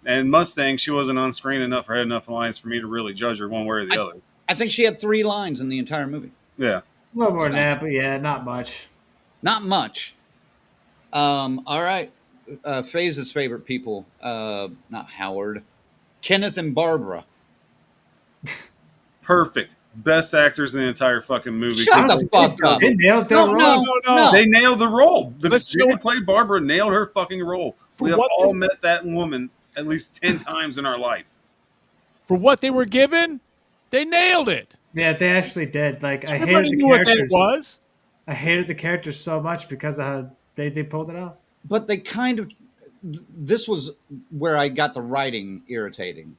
And Mustang, she wasn't on screen enough or had enough lines for me to really judge her one way or the other. I think she had 3 lines in the entire movie. Yeah. A little more than that, but yeah, not much. Not much. All right. Faze's favorite people. Not Howard. Kenneth and Barbara. Perfect. Best actors in the entire fucking movie. Shut the fuck up. They nailed that No, role. no. They nailed the role. The Let's chick who go- played Barbara nailed her fucking role. We have what all the- met that woman at least 10 times in our life. For what they were given, they nailed it. Yeah, they actually did. Like, I Everybody hated the knew what that characters. was. I hated the characters so much because of how they pulled it off. But they kind of. This was where I got the writing irritating.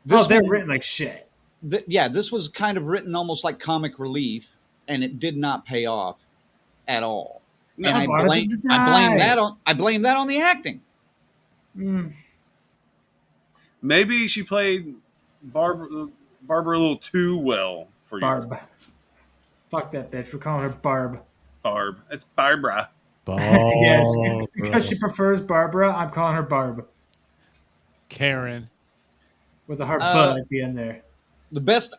This They're one- written like shit. this was kind of written almost like comic relief, and it did not pay off at all. No, And I wanted blame them to die. I blame that on the acting. Mm. Maybe she played Barbara a little too well for you. Barb. Fuck that bitch. We're calling her Barb. Barb. It's Barbara. Yeah, because she prefers Barbara, I'm calling her Barb. Karen. With a hard Uh, butt at the end there.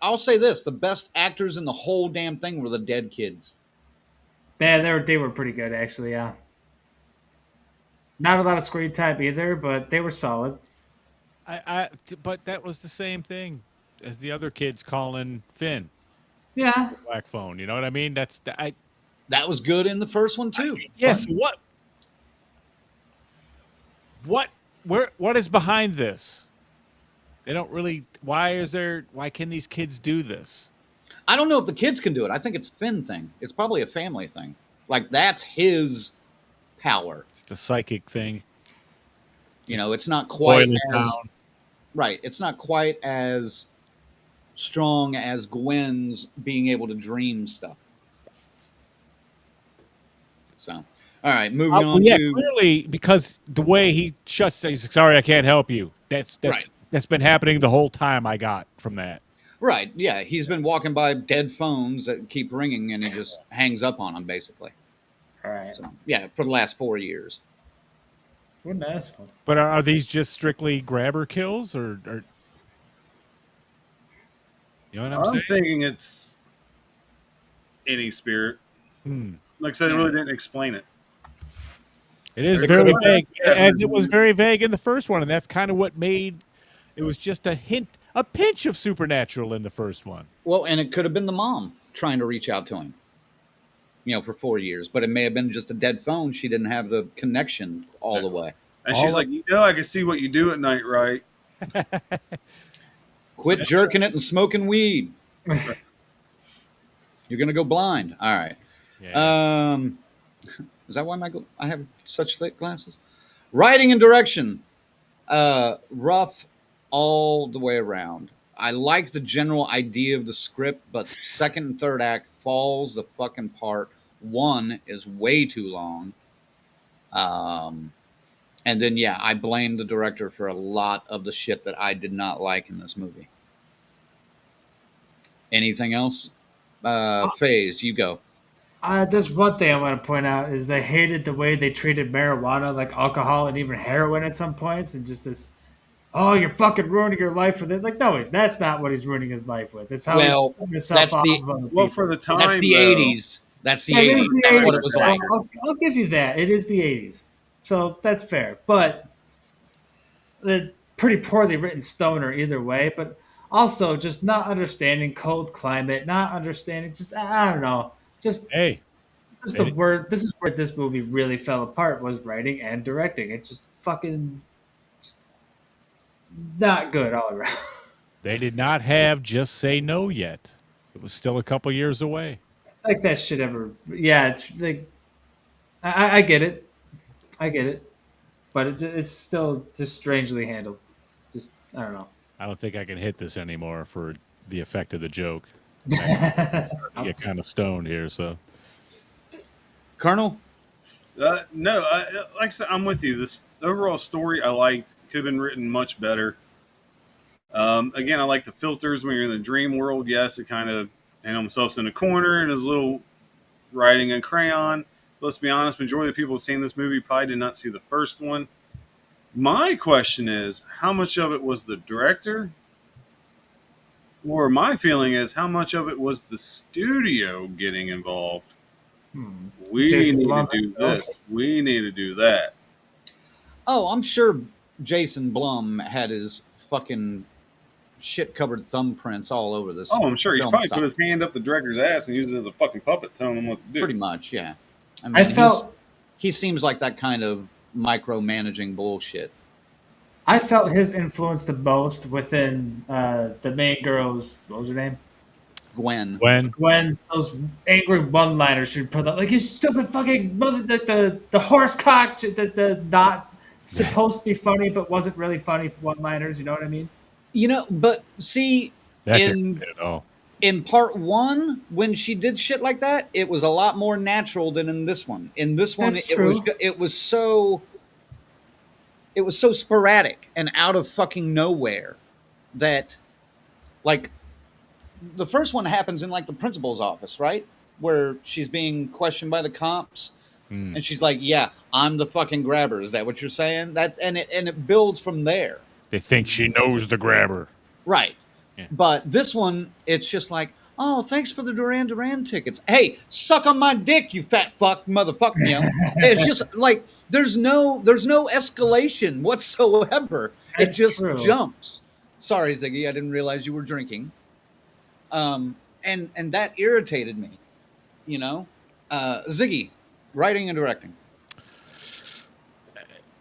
I'll say this: the best actors in the whole damn thing were the dead kids. Yeah, they were pretty good, actually, yeah. Not a lot of screen time either, but they were solid. But that was the same thing as the other kids calling Finn Yeah. black phone. You know what I mean? That was good in the first one too. Yes. What is behind this? They don't really. Why can these kids do this? I don't know if the kids can do it. I think it's a Finn thing. It's probably a family thing. Like, that's his power. It's the psychic thing. It's not quite Boil it as down. right. It's not quite as strong as Gwen's being able to dream stuff. So, all right, moving on Yeah, to clearly because the way he shuts down, he's like, "Sorry, I can't help you." Right. That's been happening the whole time. I got from that. right. Yeah, he's been walking by dead phones that keep ringing, and he just hangs up on them, basically. All right. So, yeah, for the last 4 years. What an asshole. But are these just strictly grabber kills, or you know what I'm I'm saying? thinking it's any spirit. Like I said, they really didn't explain it. It is It very could've vague, been- as it was very vague in the first one, and that's kind of what made it was just a pinch of supernatural in the first one. Well, and it could have been the mom trying to reach out to him, for 4 years, but it may have been just a dead phone. She didn't have the connection all the way. And she's like, I can see what you do at night, right? Quit jerking it and smoking weed. You're gonna go blind. All right. Yeah. Is that why I have such thick glasses? Writing and direction. Rough all the way around. I like the general idea of the script, but second and third act falls the fucking part. One is way too long. And then, yeah, I blame the director for a lot of the shit that I did not like in this movie. Anything else? Phase, you go. There's one thing I want to point out is they hated the way they treated marijuana, like alcohol and even heroin at some points, and just this, oh, you're fucking ruining your life with it. Like, no, that's not what he's ruining his life with. It's how he's Well, screwing himself that's off the of other Well, people. for the time, that's the though, 80s. That's the Yeah, it is 80s. the That's 80s. what it was like. I'll give you that. It is the 80s. So that's fair. But the pretty poorly written stoner either way. But also just not understanding cold climate, not understanding, just, I don't know. Just, Hey, this is they, the word. This is where this movie really fell apart, was writing and directing. It's just fucking just not good all around. they did not have Just Say No yet. It was still a couple years away. Like that shit ever. Yeah, it's like, I get it. I get it. But it's still just strangely handled. Just, I don't know. I don't think I can hit this anymore for the effect of the joke. I get kind of stoned here, so. Colonel? no, like I said, I'm with you. This overall story I liked. Could have been written much better. Again, I like the filters when you're in the dream world. Yes, it kind of and himself in a corner and his little writing in crayon. Let's be honest, majority of the people seeing this movie probably did not see the first one. My question is, how much of it was the director? Or my feeling is, how much of it was the studio getting involved? We Jason need to Blumhouse. do this. We need to do that. Oh, I'm sure Jason Blum had his fucking shit-covered thumbprints all over this. Oh, I'm sure he's film probably stock. put his hand up the director's ass and used it as a fucking puppet telling him what to do. Pretty much, yeah. I mean, I felt he seems like that kind of micromanaging bullshit. I felt his influence the most within the main girl's, what was her name? Gwen. Gwen's those angry one-liners she put up, like, you stupid fucking mother, the horse cock, the not supposed to be funny but wasn't really funny one-liners. You know what I mean? You know, but see, That didn't say it at all. in part one, when she did shit like that, it was a lot more natural than in this one. In this one, That's it true. was so sporadic and out of fucking nowhere that, like, the first one happens in like the principal's office, right? Where she's being questioned by the cops, and she's like, "Yeah, I'm the fucking grabber." Is that what you're saying? And it builds from there, They think she knows the grabber. right? Yeah. But this one, it's just like, "Oh, thanks for the Duran Duran tickets. Hey, suck on my dick, you fat fuck, motherfucker." You know, it's just like there's no escalation whatsoever. That's it just true. jumps. Sorry, Ziggy, I didn't realize you were drinking. And that irritated me, you know. Ziggy, writing and directing.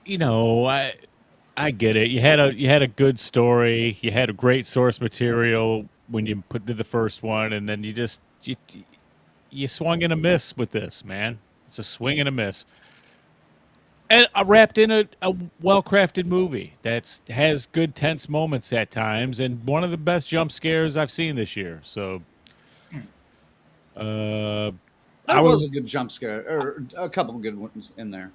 You know, I get it. You had a good story. You had a great source material when you did the first one, and then you swung and a miss with this, man. It's a swing and a miss. And wrapped in a well-crafted movie that has good tense moments at times, and one of the best jump scares I've seen this year. So, That I was a good jump scare, or a couple of good ones in there.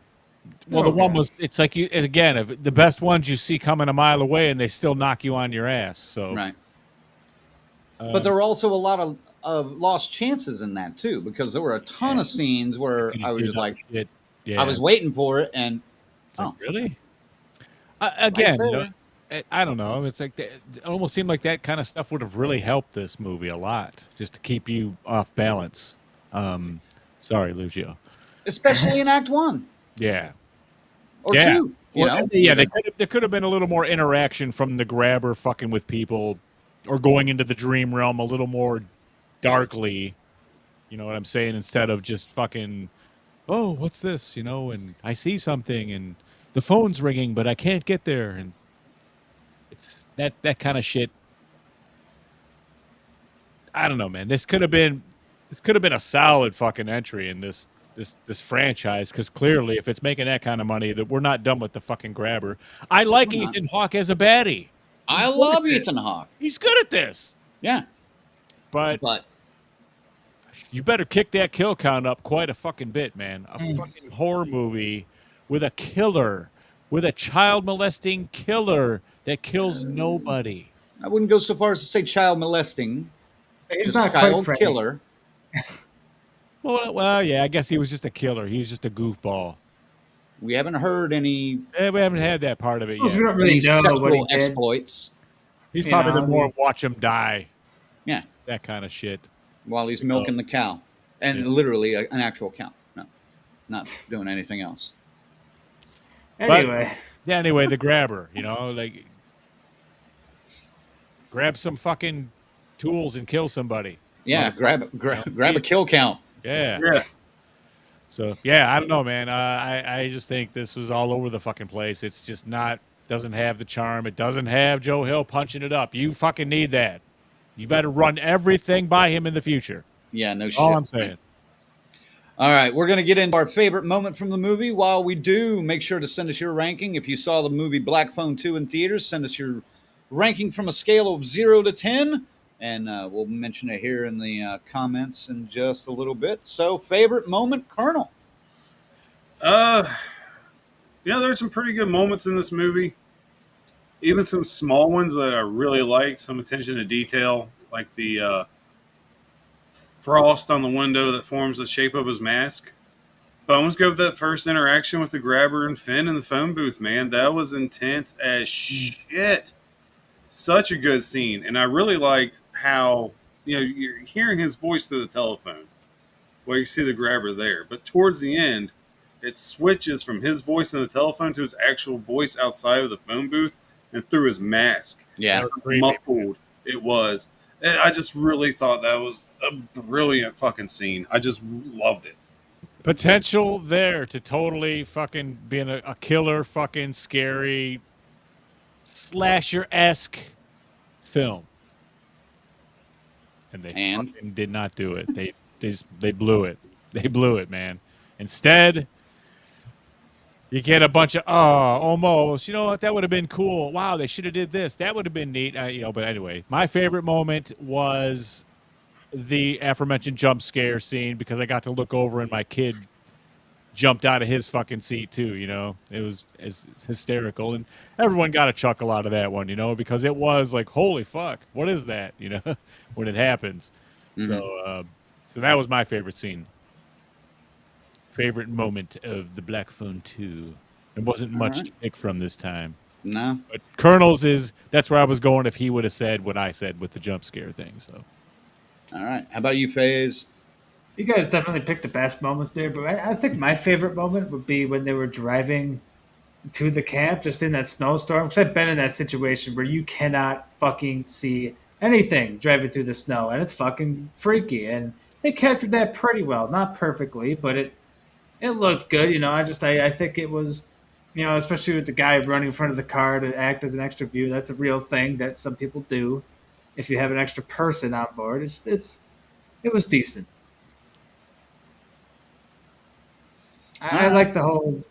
well, the one was. It's like you again. If the best ones you see coming a mile away, and they still knock you on your ass. So, Right. But there were also a lot of lost chances in that too, because there were a ton of scenes where I was just like, yeah. I was waiting for it, and It's like, really? Again, you know, I don't know. It's like it almost seemed like that kind of stuff would have really helped this movie a lot, just to keep you off balance. Sorry, Lucio. especially in Act One Yeah. or Yeah. two. You Well, know, yeah, there could have been a little more interaction from the grabber fucking with people, or going into the dream realm a little more darkly. You know what I'm saying? Instead of just fucking, oh, what's this? You know, and I see something, and the phone's ringing, but I can't get there, and it's that kind of shit. I don't know, man. This could have been this could have been a solid fucking entry in this franchise, because clearly, if it's making that kind of money, that we're not done with the fucking grabber. I like We're not. Ethan Hawke as a baddie. I He's good love at this. Ethan Hawke. He's good at this. Yeah, But you better kick that kill count up quite a fucking bit, man. A fucking horror movie with a killer, with a child molesting killer that kills nobody. I wouldn't go so far as to say child molesting. He's Just not quite child Freddy. killer. Well, yeah, I guess he was just a killer. He was just a goofball. We haven't heard any We haven't had that part of it Suppose yet. we don't really know what he sexual did. exploits He's You probably know, the more we- watch him die, Yeah, that kind of shit. while he's milking the cow, and Yeah. literally an actual cow. No, not doing anything else. Anyway, Yeah, anyway, the grabber, like grab some fucking tools and kill somebody. Yeah, grab a kill count. Yeah. Yeah. So, yeah, I don't know, man. I just think this was all over the fucking place. It's just doesn't have the charm. It doesn't have Joe Hill punching it up. You fucking need that. You better run everything by him in the future. Yeah, no shit. All I'm saying. All right, we're going to get into our favorite moment from the movie. While we do, make sure to send us your ranking. If you saw the movie Black Phone 2 in theaters, send us your ranking from a scale of 0 to 10, and we'll mention it here in the comments in just a little bit. So, favorite moment, Colonel? There's some pretty good moments in this movie. Even some small ones that I really liked. Some attention to detail, like the frost on the window that forms the shape of his mask. Bones gave that first interaction with the grabber and Finn in the phone booth, man. That was intense as shit. Such a good scene. And I really liked how, you're hearing his voice through the telephone. Well, you see the grabber there. But towards the end, it switches from his voice in the telephone to his actual voice outside of the phone booth and through his mask. Yeah. Muffled it was. And I just really thought that was a brilliant fucking scene. I just loved it. Potential there to totally fucking being a killer, fucking scary, slasher-esque film. And they fucking did not do it. They blew it. They blew it, man. Instead, you get a bunch of almost. You know what? That would have been cool. Wow, they should have did this. That would have been neat. But anyway, my favorite moment was the aforementioned jump scare scene, because I got to look over and my kid jumped out of his fucking seat too. It was hysterical, and everyone got a chuckle out of that one. Because it was like, holy fuck, what is that? When it happens. Mm-hmm. So that was my favorite scene. Favorite moment of the Black Phone 2. There wasn't much to pick from this time. No. But Colonel's that's where I was going if he would have said what I said with the jump scare thing. So. All right. How about you, FaZe? you guys definitely picked the best moments there, but I think my favorite moment would be when they were driving to the camp just in that snowstorm. Because I've been in that situation where you cannot fucking see anything driving through the snow, and it's fucking freaky. And they captured that pretty well, not perfectly, but it looked good. I think it was, especially with the guy running in front of the car to act as an extra view. That's a real thing that some people do. If you have an extra person on board, it was decent. I like the whole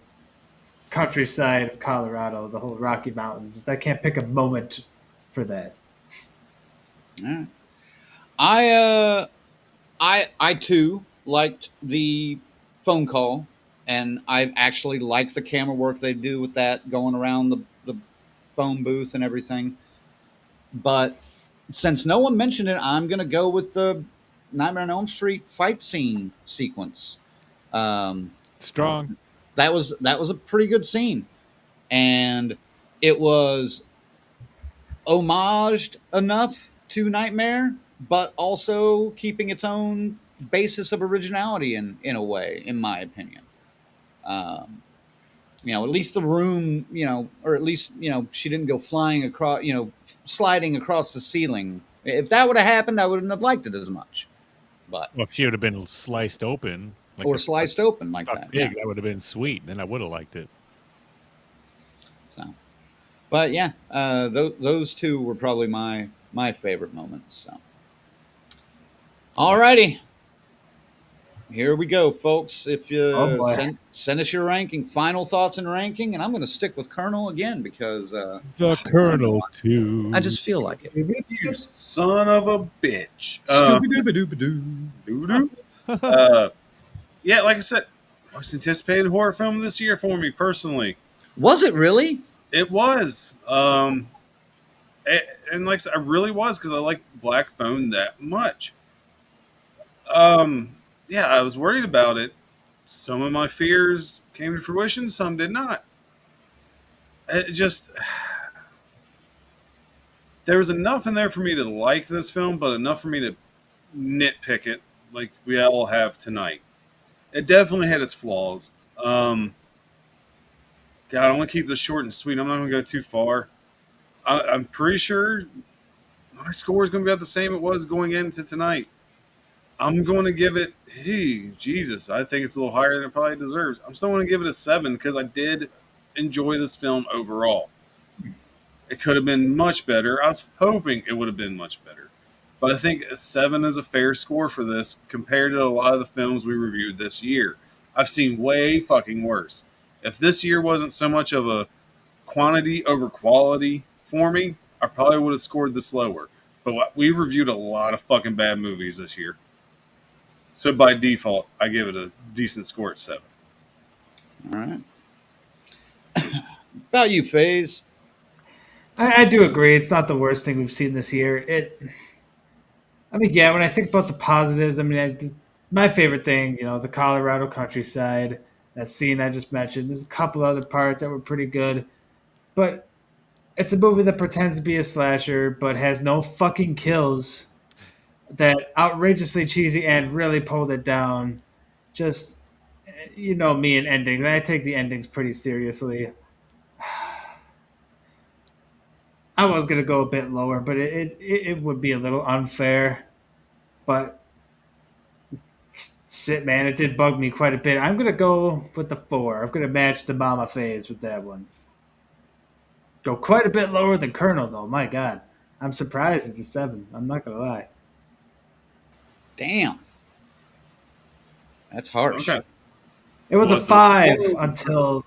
countryside of Colorado, the whole Rocky Mountains. I can't pick a moment for that. All right. I too liked the phone call, and I actually like the camera work they do with that going around the phone booth and everything. But since no one mentioned it, I'm gonna go with the Nightmare on Elm Street fight scene sequence. Strong. That was a pretty good scene, and it was homaged enough to Nightmare, but also keeping its own basis of originality in a way, in my opinion. At least the room, or at least, she didn't go flying across, sliding across the ceiling. If that would have happened, I wouldn't have liked it as much. But Well, if she would have been sliced open. or sliced open like that. Pig, Yeah. that would have been sweet. Then I would have liked it. So, but yeah, those two were probably my favorite moments. So, alrighty, Here we go, folks. If Oh you boy. send us your ranking, final thoughts and ranking, and I'm going to stick with Colonel again because The Colonel too. I just feel like it. You son of a bitch. Scooby Dooby Dooby Doo. Doo-doo. Yeah, like I said, most anticipated horror film this year for me personally. Was it really? It was. And like I said, I really was because I like Black Phone that much. Yeah, I was worried about it. Some of my fears came to fruition, some did not. It just there was enough in there for me to like this film, but enough for me to nitpick it like we all have tonight. It definitely had its flaws. God, I want to keep this short and sweet. I'm not going to go too far. I'm pretty sure my score is going to be about the same it was going into tonight. I'm going to give it, hey, Jesus, I think it's a little higher than it probably deserves. I'm still going to give it a 7 because I did enjoy this film overall. It could have been much better. I was hoping it would have been much better. But I think a 7 is a fair score for this compared to a lot of the films we reviewed this year. I've seen way fucking worse. If this year wasn't so much of a quantity over quality for me, I probably would have scored this lower. But we reviewed a lot of fucking bad movies this year. So by default, I give it a decent score at 7. All right. About you, FaZe. I do agree. It's not the worst thing we've seen this year. I mean, yeah. When I think about the positives, I mean, my favorite thing, the Colorado countryside, that scene I just mentioned. There's a couple other parts that were pretty good, but it's a movie that pretends to be a slasher but has no fucking kills. That outrageously cheesy and really pulled it down. Just me and endings. I take the endings pretty seriously. I was gonna go a bit lower, but it would be a little unfair. But shit, man, it did bug me quite a bit. I'm gonna go with the 4. I'm gonna match the Mama phase with that one. Go quite a bit lower than Colonel, though. My God, I'm surprised at the 7. I'm not gonna lie. Damn. That's harsh. Okay. It was a What the- 5 until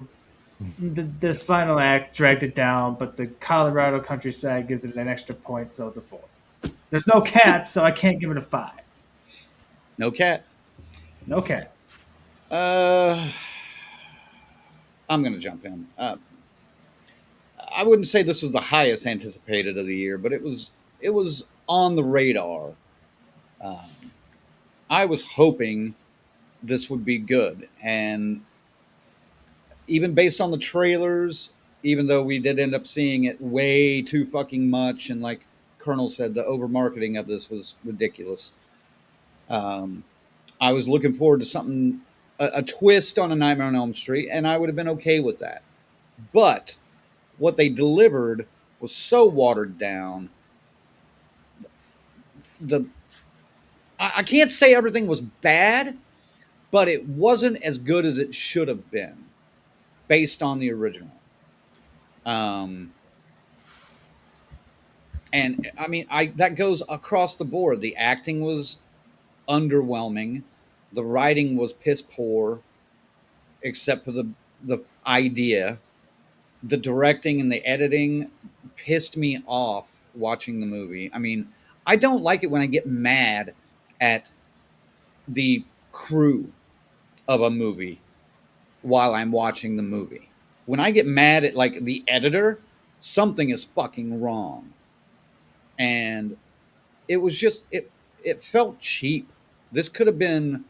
the final act dragged it down, but the Colorado countryside gives it an extra point, so it's a 4. There's no cats, so I can't give it a 5. No cat. No cat. I'm going to jump in. I wouldn't say this was the highest anticipated of the year, but it was on the radar. I was hoping this would be good, and even based on the trailers, even though we did end up seeing it way too fucking much, and like Colonel said, the over marketing of this was ridiculous. I was looking forward to something, a twist on A Nightmare on Elm Street, and I would have been okay with that. But what they delivered was so watered down. I can't say everything was bad, but it wasn't as good as it should have been based on the original. And I mean, that goes across the board. The acting was underwhelming. The writing was piss poor, except for the idea. The directing and the editing pissed me off watching the movie. I mean, I don't like it when I get mad at the crew of a movie while I'm watching the movie. When I get mad at like the editor, something is fucking wrong. And it was just it felt cheap. This could have been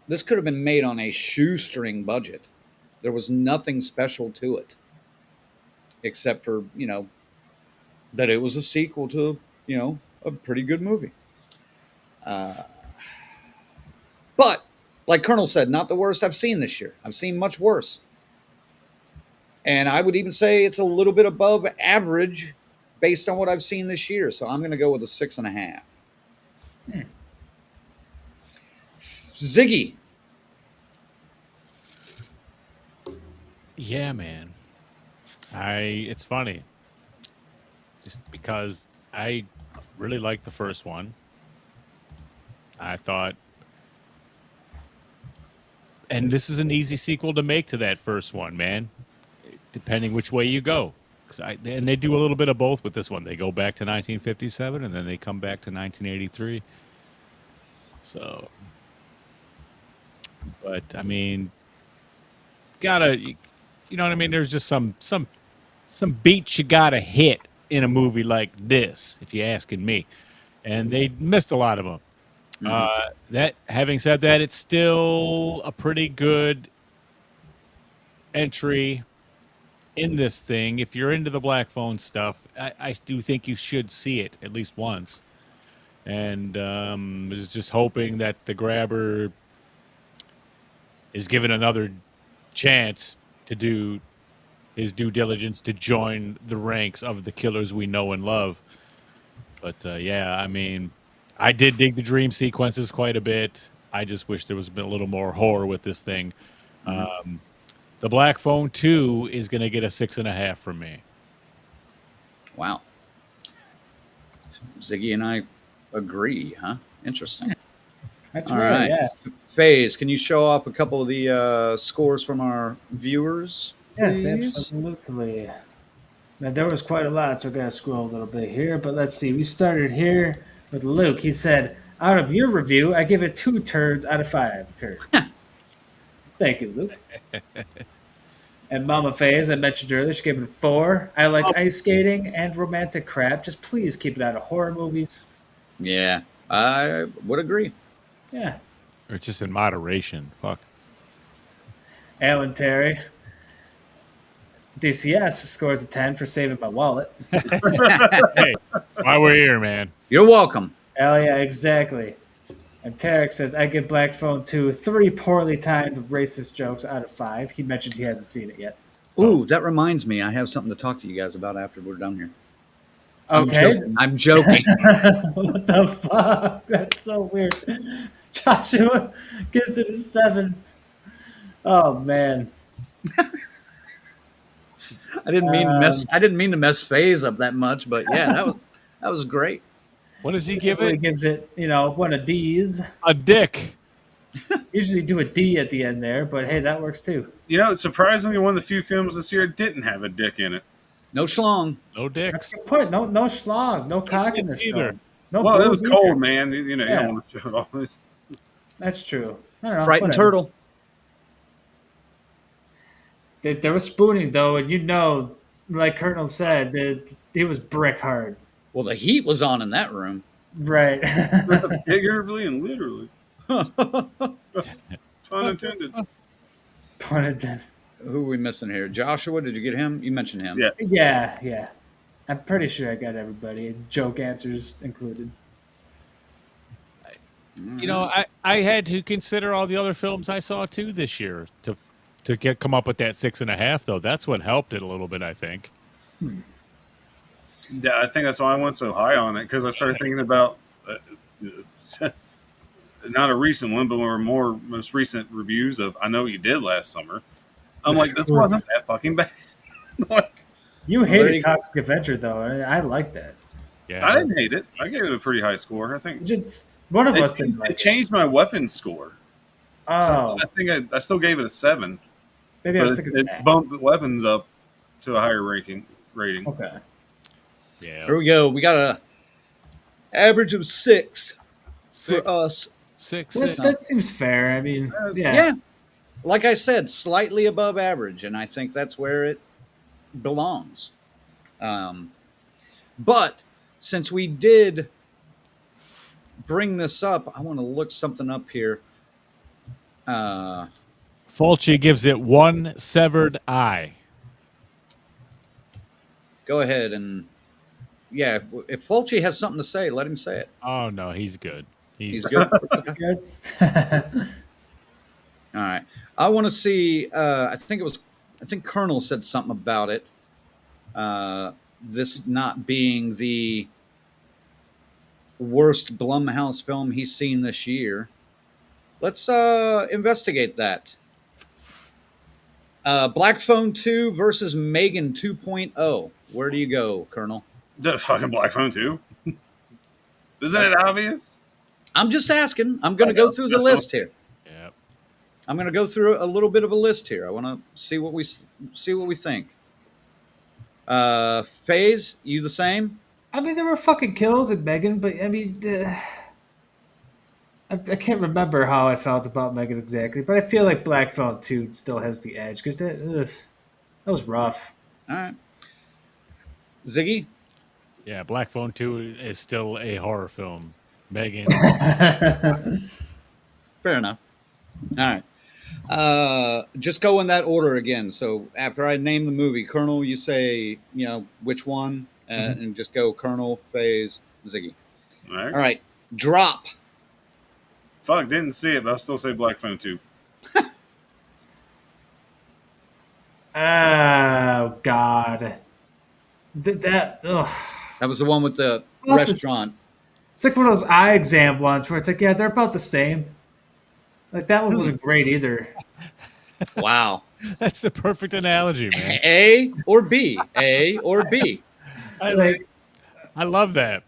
made on a shoestring budget. There was nothing special to it except for, that it was a sequel to, a pretty good movie. But like Colonel said, not the worst I've seen this year. I've seen much worse. And I would even say it's a little bit above average based on what I've seen this year. So I'm going to go with a 6.5. Ziggy. Yeah, man. It's funny. Just because I really liked the first one. I thought and this is an easy sequel to make to that first one, man. Depending which way you go, and they do a little bit of both with this one. They go back to 1957, and then they come back to 1983. So, but I mean, you know what I mean? There's just some beats you gotta hit in a movie like this, if you're asking me, and they missed a lot of them. That having said that, it's still a pretty good entry in this thing. If you're into the Black Phone stuff, I do think you should see it at least once. And was just hoping that the grabber is given another chance to do his due diligence to join the ranks of the killers we know and love. But yeah, I mean, I did dig the dream sequences quite a bit. I just wish there was a little more horror with this thing. The Black Phone 2 is going to get a 6.5 from me. Wow. Ziggy and I agree, huh? Interesting. That's All right. Yeah. FaZe, can you show off a couple of the scores from our viewers? Yes, please? absolutely. Now, there was quite a lot, so I got to scroll a little bit here. But let's see. We started here with Luke. He said, out of your review, I give it 2 turds out of 5 turds. Thank you, Luke. And Mama FaZe, I mentioned earlier, she gave it a 4. I like ice skating and romantic crap. Just please keep it out of horror movies. Yeah, I would agree. Yeah. Or just in moderation. Fuck. Alan Terry. DCS scores a 10 for saving my wallet. Hey, why we're here, man. You're welcome. Hell yeah, exactly. And Tarek says, I give Black Phone 2 3 poorly timed racist jokes out of 5. He mentioned he hasn't seen it yet. Ooh, that reminds me. I have something to talk to you guys about after we're done here. Okay. I'm joking. What the fuck? That's so weird. Joshua gives it a 7. Oh, man. I didn't mean to mess FaZe up that much, but yeah, that was great. What does he give Usually it? gives it, one of D's. A dick. Usually do a D at the end there, but hey, that works too. You know, it's surprisingly one of the few films this year didn't have a dick in it. No schlong. No That's dicks. a good point. No schlong. No cock in this either. film. No Well, it boob was either. cold, man. You know, Yeah. you don't want to show it all this. That's true. I don't know. Frightened whatever. turtle. There was spooning though, and like Colonel said, it was brick hard. Well, the heat was on in that room. Right. Figuratively and literally. Pun intended. Pun intended. Who are we missing here? Joshua, did you get him? You mentioned him. Yes. Yeah. I'm pretty sure I got everybody, joke answers included. You know, I had to consider all the other films I saw too this year to come up with that 6.5. Though that's what helped it a little bit, I think. Yeah, I think that's why I went so high on it, because I started thinking about not a recent one, but one of our most recent reviews of I Know What You Did Last Summer. I'm like, this wasn't that fucking bad. Like, You hated Toxic Avenger though. I like that. Yeah, I didn't hate it. I gave it a pretty high score. I think One of us didn't like it changed my weapon score. Oh, So I think I still gave it a 7. maybe I was But thinking of it that. bumped the weapons up to a higher rating. Okay. yeah. Here we go. We got a average of 6 for us. Six. That seems fair. I mean, Yeah. Like I said, slightly above average, and I think that's where it belongs. But since we did bring this up, I want to look something up here. Fulci gives it 1 severed eye. Go ahead and if Fulci has something to say, let him say it. Oh no, he's good. He's good. Good. All right. I want to see. I think Colonel said something about it. This not being the worst Blumhouse film he's seen this year. Let's investigate that. Black Phone 2 versus Megan 2.0. Where do you go, Colonel? The fucking Black Phone 2. Isn't it obvious? I'm just asking. I'm going to go through the list here. Yep. I'm going to go through a little bit of a list here. I want to see what we think. FaZe, you the same? I mean, there were fucking kills in Megan, but I mean, I can't remember how I felt about Megan exactly, but I feel like Black Phone 2 still has the edge because that was rough. All right. Ziggy? Yeah, Black Phone 2 is still a horror film. Megan. Fair enough. All right. Just go in that order again. So after I name the movie, Colonel, you say, which one, and just go Colonel, FaZe, Ziggy. All right. All right. Drop. Fuck, didn't see it, but I'll still say Black Phone 2. Oh God, that That was the one with the Well, restaurant. it's like one of those eye exam ones where it's like, yeah, they're about the same. Like that one wasn't great either. Wow. That's the perfect analogy, man. A or B? A or B? I love that.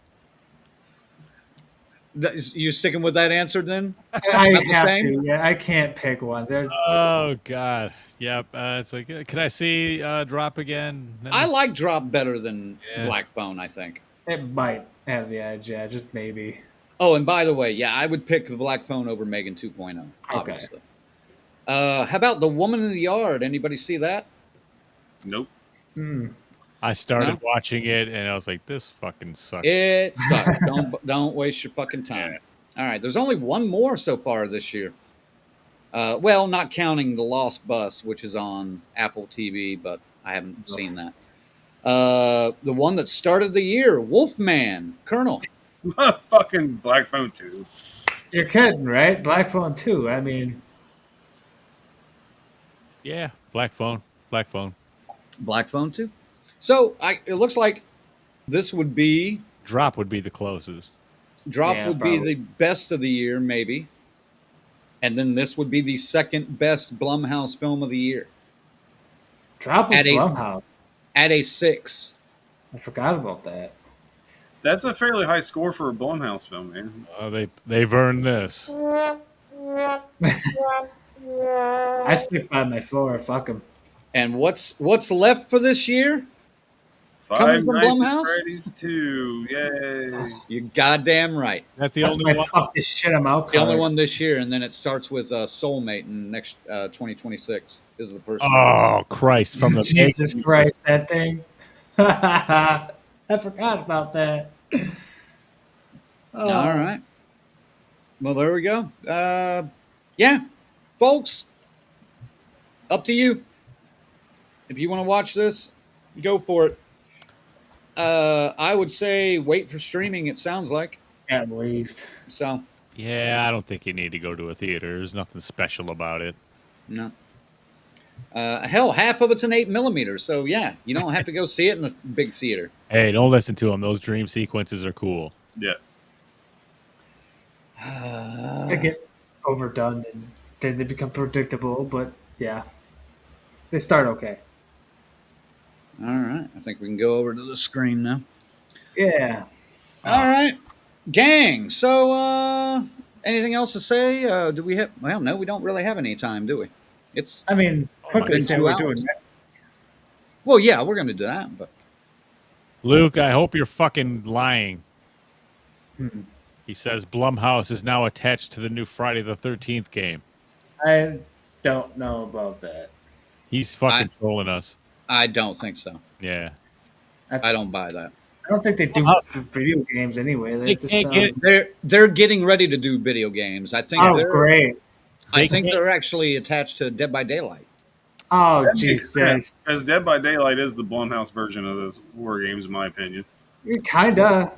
You sticking with that answer then? I About the have same? to. Yeah, I can't pick one. Oh God. Yep. It's like, can I see Drop again? I like Drop better than Yeah. Black Phone, I think. It might have the edge. Yeah, just maybe. Oh, and by the way, yeah, I would pick the Black Phone over Megan 2.0, obviously. How about The Woman in the Yard? Anybody see that? Nope. I started watching it and I was like, this fucking sucks. It sucks. Don't waste your fucking time. All right, there's only one more so far this year. Well, not counting The Lost Bus, which is on Apple TV, but I haven't seen that. The one that started the year, Wolfman, Colonel. Fucking Black Phone 2. You're kidding, right? Black Phone 2. I mean, Yeah, Black Phone. Black Phone 2. So it looks like this would be Drop would be the closest. Drop Yeah, would probably. be the best of the year, maybe. And then this would be the second best Blumhouse film of the year Drop was At a- Blumhouse. at a 6. I forgot about that. That's a fairly high score for a Blumhouse film, man. They've earned this. I stick by my 4. Fuck him. And what's left for this year? Five Coming from Nights Blumhouse? at Freddy's 2. Yay. You're goddamn right. That's the That's only my one. fuck this shit I'm out. It's the only one this year, and then it starts with Soulmate in next 2026 is the first one. Oh Christ! From the Jesus Christ, that thing. I forgot about that. Oh. All right. Well, there we go. Yeah, folks, up to you. If you want to watch this, go for it. I would say wait for streaming, it sounds like. At least. So, Yeah, I don't think you need to go to a theater. There's nothing special about it. no. Hell, half of it's an 8mm, so yeah, you don't have to go see it in the big theater. Hey, don't listen to them. Those dream sequences are cool. Yes. They get overdone and then they become predictable, but yeah. They start okay. All right, I think we can go over to the screen now. Yeah. All right, gang. So, anything else to say? Do we have? Well, no, we don't really have any time, do we? It's I mean, quickly been say 2 we're hours. doing next. well, yeah, we're going to do that, but Luke, I hope you're fucking lying. Hmm. He says Blumhouse is now attached to the new Friday the 13th game. I don't know about that. He's fucking trolling us. I don't think so. Yeah. I don't buy that. I don't think they do video games anyway. They just, can't get- They're getting ready to do video games. I think. oh, they're, great. I They think can't- they're actually attached to Dead by Daylight. Oh, That makes sense, Jesus. because Dead by Daylight is the Blumhouse version of those war games, in my opinion. Kinda.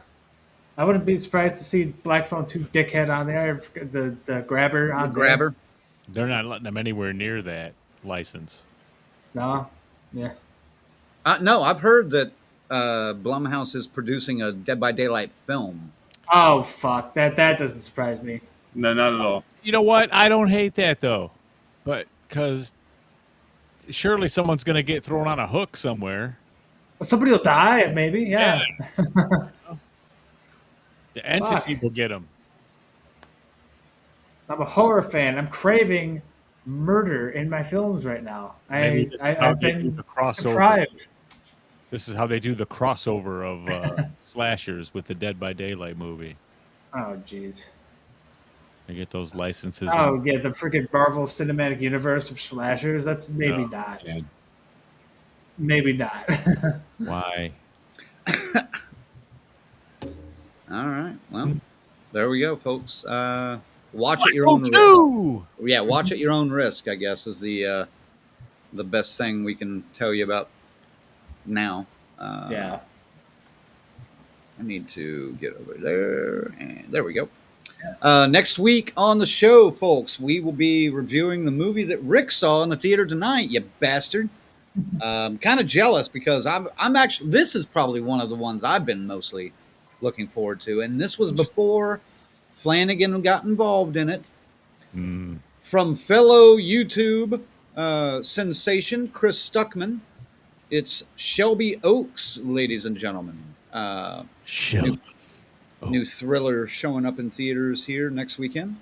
I wouldn't be surprised to see Black Phone 2 dickhead on there, the grabber on The grabber. They're not letting them anywhere near that license. there. No. Yeah. No, I've heard that Blumhouse is producing a Dead by Daylight film. Oh fuck. That doesn't surprise me. No, not at all. You know what? I don't hate that though, but because surely someone's gonna get thrown on a hook somewhere. Somebody will die, maybe. Yeah. The entity Fuck. will get them. I'm a horror fan. I'm craving murder in my films right now. Maybe this is how I've they do been the crossover. deprived. This is how they do the crossover of slashers with the Dead by Daylight movie. Oh, jeez. They get those licenses. Oh, yeah, the freaking Marvel Cinematic Universe of slashers. That's maybe not. Man. Maybe not. Why? All right. Well, there we go, folks. Watch at your own risk. Two. Yeah, watch at your own risk, I guess, is the best thing we can tell you about now. Yeah. I need to get over there, and there we go. Next week on the show, folks, we will be reviewing the movie that Rick saw in the theater tonight. You bastard! Kind of jealous because I'm actually, this is probably one of the ones I've been mostly looking forward to, and this was before Flanagan got involved in it. From fellow YouTube sensation Chris Stuckman, it's Shelby Oaks, ladies and gentlemen. New thriller showing up in theaters here next weekend.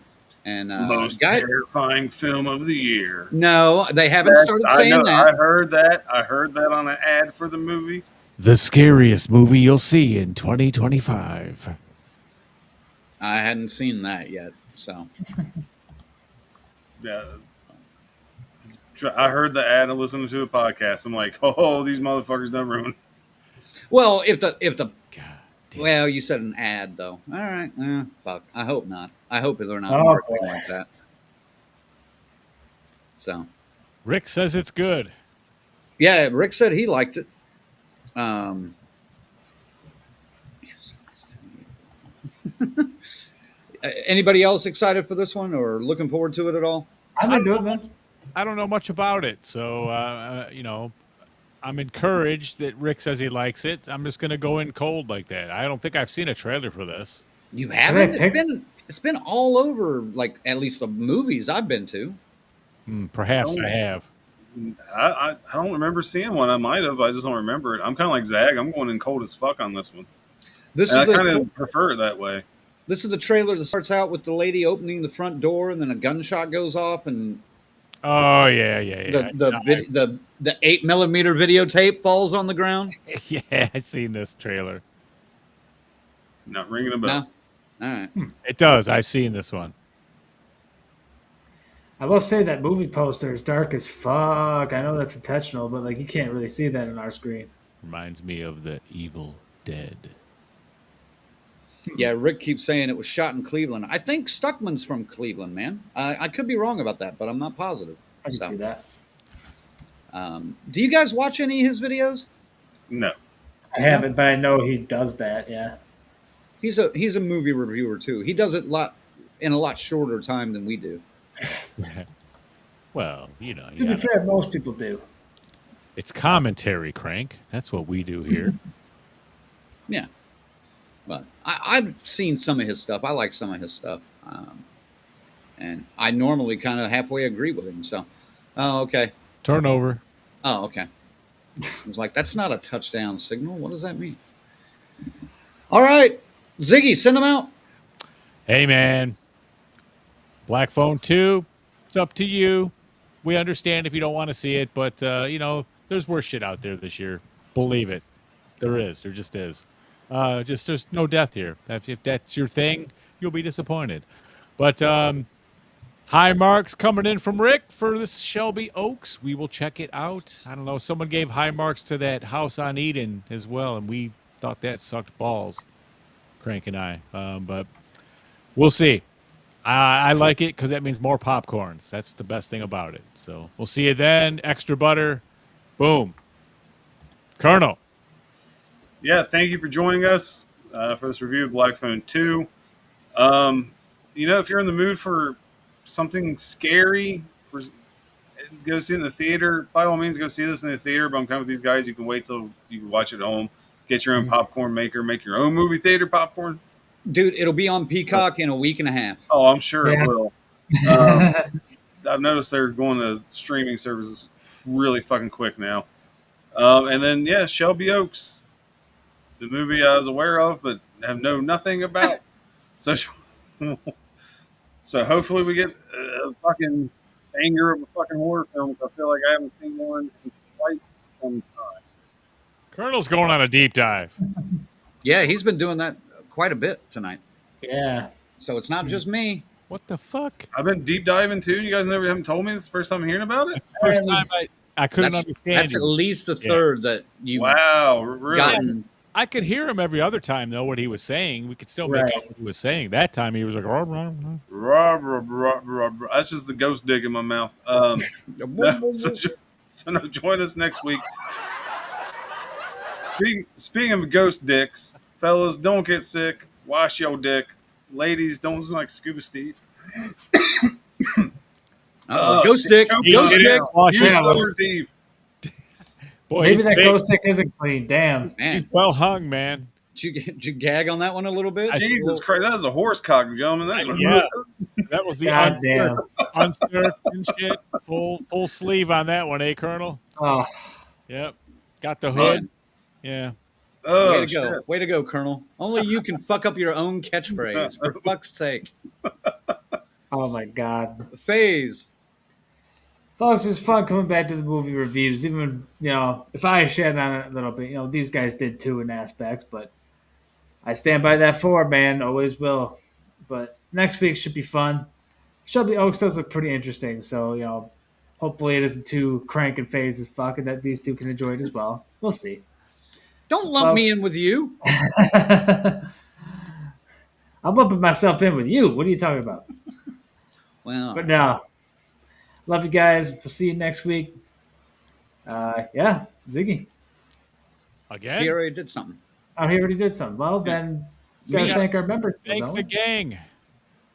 And Most terrifying film of the year. No, they haven't started saying that. I heard that. I heard that on an ad for the movie. The scariest movie you'll see in 2025. I hadn't seen that yet, so. Yeah. I heard the ad and listened to a podcast. I'm like, oh, these motherfuckers done ruined. Well, if the well, you said an ad though. All right, fuck. I hope not. I hope they're not marketing like that. So, Rick says it's good. Yeah, Rick said he liked it. Anybody else excited for this one or looking forward to it at all? I'm into it, man. I don't know much about it, so you know, I'm encouraged that Rick says he likes it. I'm just going to go in cold like that. I don't think I've seen a trailer for this. You haven't? It's been all over, like at least the movies I've been to. Perhaps I have. I don't remember seeing one. I might have, but I just don't remember it. I'm kind of like Zag. I'm going in cold as fuck on this one. I kind of prefer it that way. This is the trailer that starts out with the lady opening the front door, and then a gunshot goes off, and oh yeah. The 8mm videotape falls on the ground. Yeah, I've seen this trailer. Not ringing a bell. No? All right. It does. I've seen this one. I will say that movie poster is dark as fuck. I know that's intentional, but like you can't really see that on our screen. Reminds me of The Evil Dead. Yeah, Rick keeps saying it was shot in Cleveland. I think Stuckman's from Cleveland, man. I could be wrong about that, but I'm not positive. I can see that. Do you guys watch any of his videos? No. I haven't, but I know he does that, yeah. He's a movie reviewer, too. He does it in a lot shorter time than we do. Well, you know. To be fair, most people do. It's commentary, Crank. That's what we do here. Yeah. But I've seen some of his stuff. I like some of his stuff. And I normally kind of halfway agree with him. So, oh, okay. Turnover. Oh, okay. I was like, that's not a touchdown signal. What does that mean? All right. Ziggy, send them out. Hey, man. Black Phone 2, it's up to you. We understand if you don't want to see it, but, you know, there's worse shit out there this year. Believe it. There is. There just is. There's no death here. If that's your thing, you'll be disappointed. But high marks coming in from Rick for this Shelby Oaks. We will check it out. I don't know. Someone gave high marks to that House on Eden as well, and we thought that sucked balls, Crank and I. But we'll see. I like it because that means more popcorns. That's the best thing about it. So we'll see you then. Extra butter. Boom. Colonel. Yeah, thank you for joining us for this review of Black Phone 2. You know, if you're in the mood for something scary, go see it in the theater. By all means, go see this in the theater. But I'm kind of with these guys. You can wait till you can watch it at home. Get your own popcorn maker. Make your own movie theater popcorn. Dude, it'll be on Peacock in a week and a half. Oh, I'm sure it will. I've noticed they're going to streaming services really fucking quick now. And then, yeah, Shelby Oaks. The movie I was aware of, but have known nothing about. So hopefully we get a fucking anger of a fucking horror film. I feel like I haven't seen one in quite some time. Colonel's going on a deep dive. Yeah, he's been doing that quite a bit tonight. Yeah. So it's not just me. What the fuck? I've been deep diving too. You guys never haven't told me. This is the first time I'm hearing about it. That's the first It time was- I couldn't That's understand at you. least a third that you've Wow, really? gotten. I could hear him every other time, though, what he was saying. We could still make Right. out what he was saying. That time he was like, "Rah, rah, rah." Rah, rah, rah, rah, rah. That's just the ghost dick in my mouth. No, so no, join us next week. Speaking of ghost dicks, fellas, don't get sick. Wash your dick. Ladies, don't look like Scuba Steve. Ghost stick. Choke Ghost it stick. out. Wash Use it out. Silver Steve. Boy, Maybe he's that big. ghost stick isn't clean. Damn. Man, He's well hung, man. did you gag on that one a little bit? Jesus Christ, that is a horse cock, gentlemen. That is Yeah. That was the God damn. unskirt and shit. Full sleeve on that one, eh, Colonel? Oh, Yep. Got the hood. Yeah. Oh, Way to shit. go. Way to go, Colonel. Only you can fuck up your own catchphrase. For fuck's sake. oh my God. Phase. Folks, it's fun coming back to the movie reviews. Even, if I shed on it a little bit, these guys did too in aspects, but I stand by that 4, man. Always will. But next week should be fun. Shelby Oaks does look pretty interesting, so, hopefully it isn't too crank and phase as fuck and that these two can enjoy it as well. We'll see. Don't lump me Folks. in with you. I'm lumping myself in with you. What are you talking about? Well, But no. Love you guys. We'll see you next week. Yeah, Ziggy. Again? he already did something. Oh, he already did something. Well, then we got to Yeah. thank our members. Still, Thank don't the we? gang.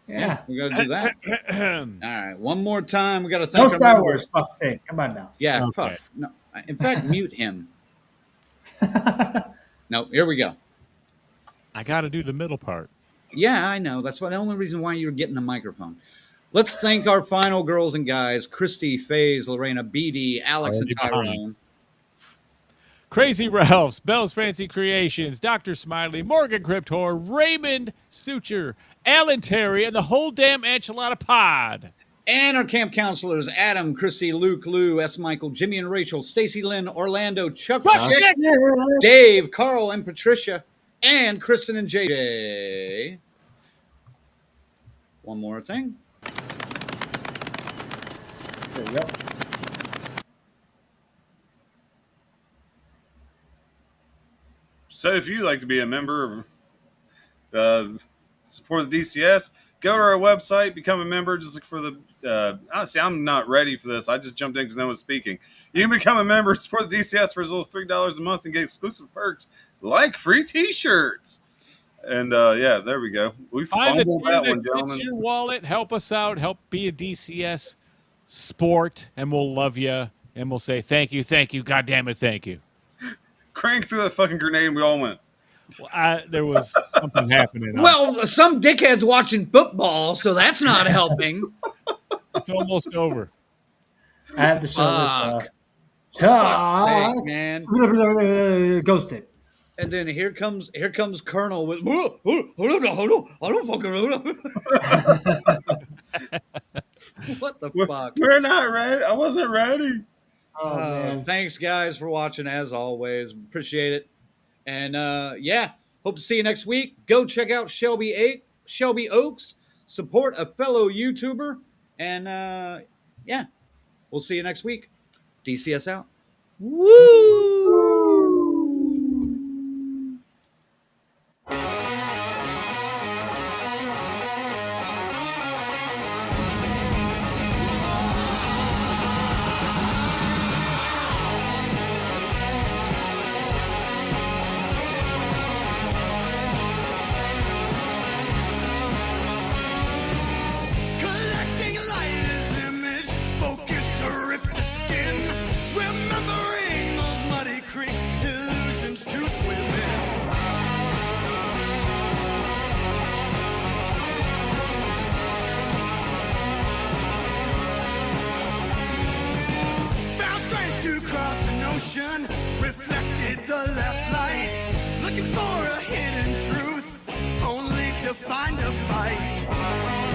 Yeah. We got to do that. All right. One more time. We got to thank No our Star members. Wars. Fuck's sake. Come on now. Yeah, Okay. fuck. No. In fact, mute him. No, here we go. I got to do the middle part. Yeah, I know. That's the only reason why you're getting the microphone. Let's thank our final girls and guys: Christy, Faze, Lorena, Beatty, Alex, and Already behind. Tyrone. Crazy Ralphs, Bell's Fancy Creations, Dr. Smiley, Morgan Cryptor, Raymond Suture, Alan Terry, and the whole damn enchilada pod. And our camp counselors: Adam, Chrissy, Luke, Lou, S. Michael, Jimmy and Rachel, Stacy, Lynn, Orlando, Chuck, Chick, Dave, Carl, and Patricia, and Kristen and JJ. One more thing. There you go. So if you'd like to be a member of support the DCS, go to our website, become a member. Just look for the. Honestly, I'm not ready for this. I just jumped in because no one's speaking. You can become a member, support the DCS for as little as $3 a month and get exclusive perks like free T-shirts. And yeah, there we go. We Find the fumbled tier that that one, fits gentlemen. your wallet. Help us out. Help be a DCS sport, and we'll love you. And we'll say thank you, God damn it, thank you. Crank through that fucking grenade, and we all went. Well, there was something happening. Well, some dickhead's watching football, so that's not helping. It's almost over. I have to show Fuck. this. Fuck's sake, man. Ghost it. And then here comes Colonel with hold on, I don't fucking what the fuck? We're not ready. I wasn't ready. Oh, man. Thanks guys for watching as always. Appreciate it. And yeah, hope to see you next week. Go check out Shelby Oaks. Support a fellow YouTuber. And yeah, we'll see you next week. DCS out. Woo! Collecting light image, focused to rip the skin. Remembering those muddy creeks, illusions to swim in. Found strength to cross an ocean, reflected the left light. Looking for a hidden truth, only to find a fight.